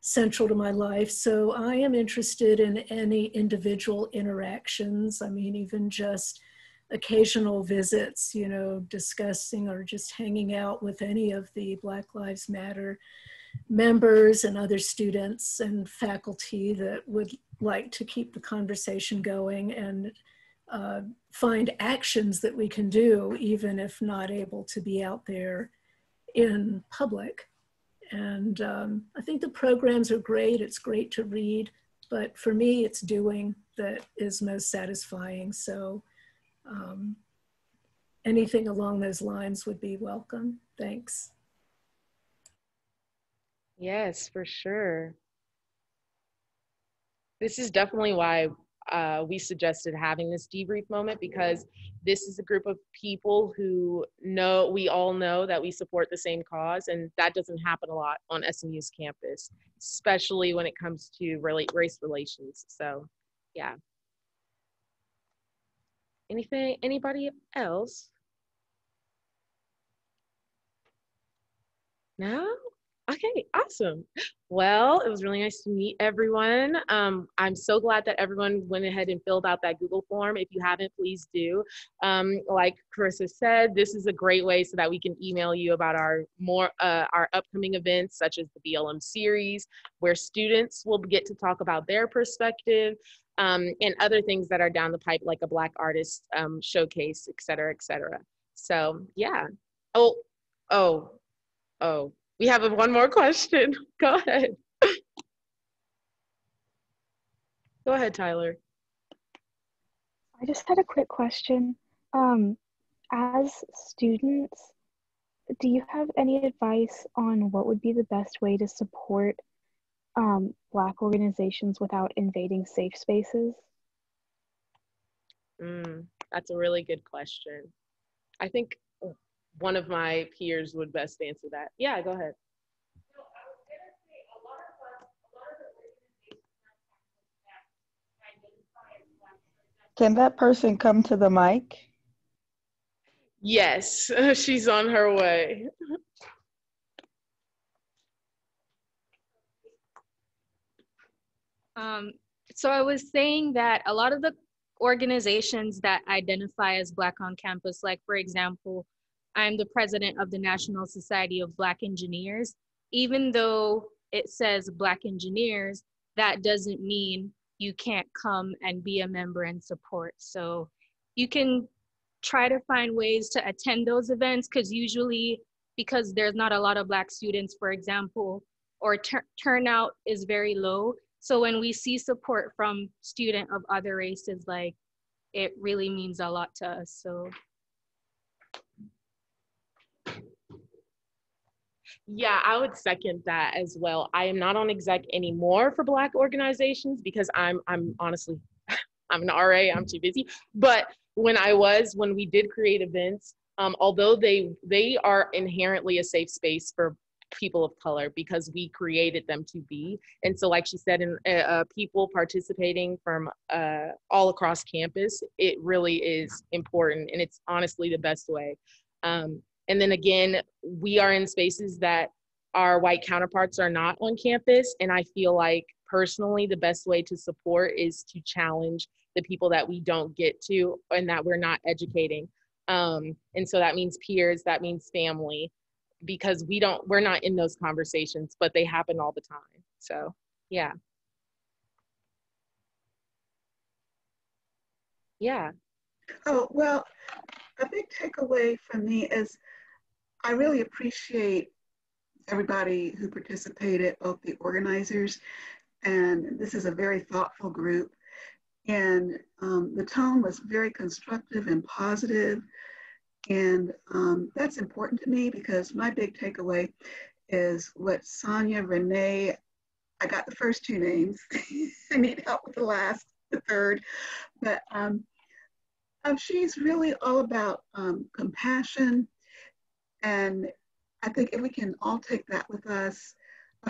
central to my life. So I am interested in any individual interactions. I mean, even just occasional visits, discussing or just hanging out with any of the Black Lives Matter members and other students and faculty that would like to keep the conversation going and find actions that we can do, even if not able to be out there in public. And I think the programs are great. It's great to read, but for me, it's doing that is most satisfying. So anything along those lines would be welcome. Thanks. Yes, for sure. This is definitely why we suggested having this debrief moment, because this is a group of people who we all know that we support the same cause, and that doesn't happen a lot on SMU's campus, especially when it comes to race relations. So yeah. Anybody else? No? Okay, awesome. Well, it was really nice to meet everyone. I'm so glad that everyone went ahead and filled out that Google form. If you haven't, please do. Like Carissa said, this is a great way so that we can email you about our upcoming events, such as the BLM series, where students will get to talk about their perspective, and other things that are down the pipe, like a Black artist showcase, et cetera, et cetera. So yeah. Oh. We have one more question. Go ahead. Go ahead, Tyler. I just had a quick question. As students, do you have any advice on what would be the best way to support Black organizations without invading safe spaces? That's a really good question. I think one of my peers would best answer that. Yeah, go ahead. Can that person come to the mic? Yes, she's on her way. So I was saying that a lot of the organizations that identify as Black on campus, like for example, I'm the president of the National Society of Black Engineers. Even though it says Black engineers, that doesn't mean you can't come and be a member and support. So you can try to find ways to attend those events, because there's not a lot of Black students, for example, or turnout is very low. So when we see support from students of other races, like, it really means a lot to us. So yeah, I would second that as well. I am not on exec anymore for Black organizations because I'm honestly, I'm an RA, I'm too busy. But when we did create events, although they are inherently a safe space for people of color because we created them to be. And so like she said, in people participating from all across campus, it really is important, and it's honestly the best way. And then again, we are in spaces that our white counterparts are not on campus. And I feel like personally, the best way to support is to challenge the people that we don't get to and that we're not educating. And so that means peers, that means family, because we're not in those conversations, but they happen all the time. So yeah. Yeah. Oh, well, a big takeaway for me is I really appreciate everybody who participated, both the organizers, and this is a very thoughtful group. And the tone was very constructive and positive. And that's important to me because my big takeaway is what Sonya Renee, I got the first two names. I need help with the third. But she's really all about compassion. And I think if we can all take that with us,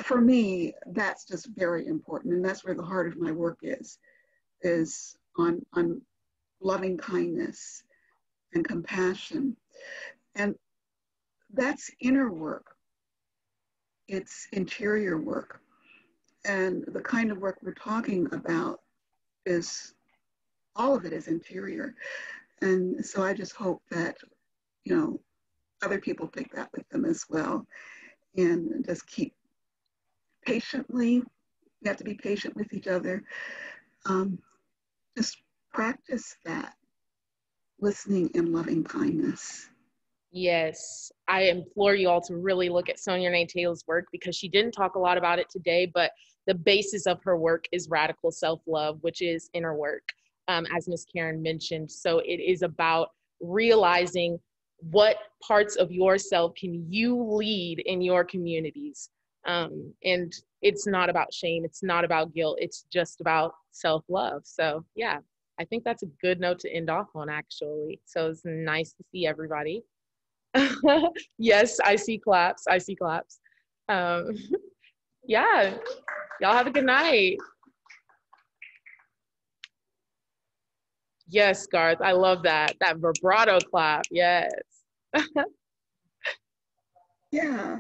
for me, that's just very important. And that's where the heart of my work is on loving kindness and compassion. And that's inner work. It's interior work. And the kind of work we're talking about is, all of it is interior. And so I just hope that, other people take that with them as well. And just keep patiently, we have to be patient with each other. Just practice that, listening and loving kindness. Yes, I implore you all to really look at Sonya Renee Taylor's work because she didn't talk a lot about it today, but the basis of her work is radical self-love, which is inner work, as Ms. Karen mentioned. So it is about realizing what parts of yourself can you lead in your communities. And it's not about shame, it's not about guilt, it's just about self-love. So yeah, I think that's a good note to end off on, actually. So it's nice to see everybody. Yes, I see claps. I see claps. Yeah, y'all have a good night. Yes, Garth, I love that. That vibrato clap, yes. Yeah.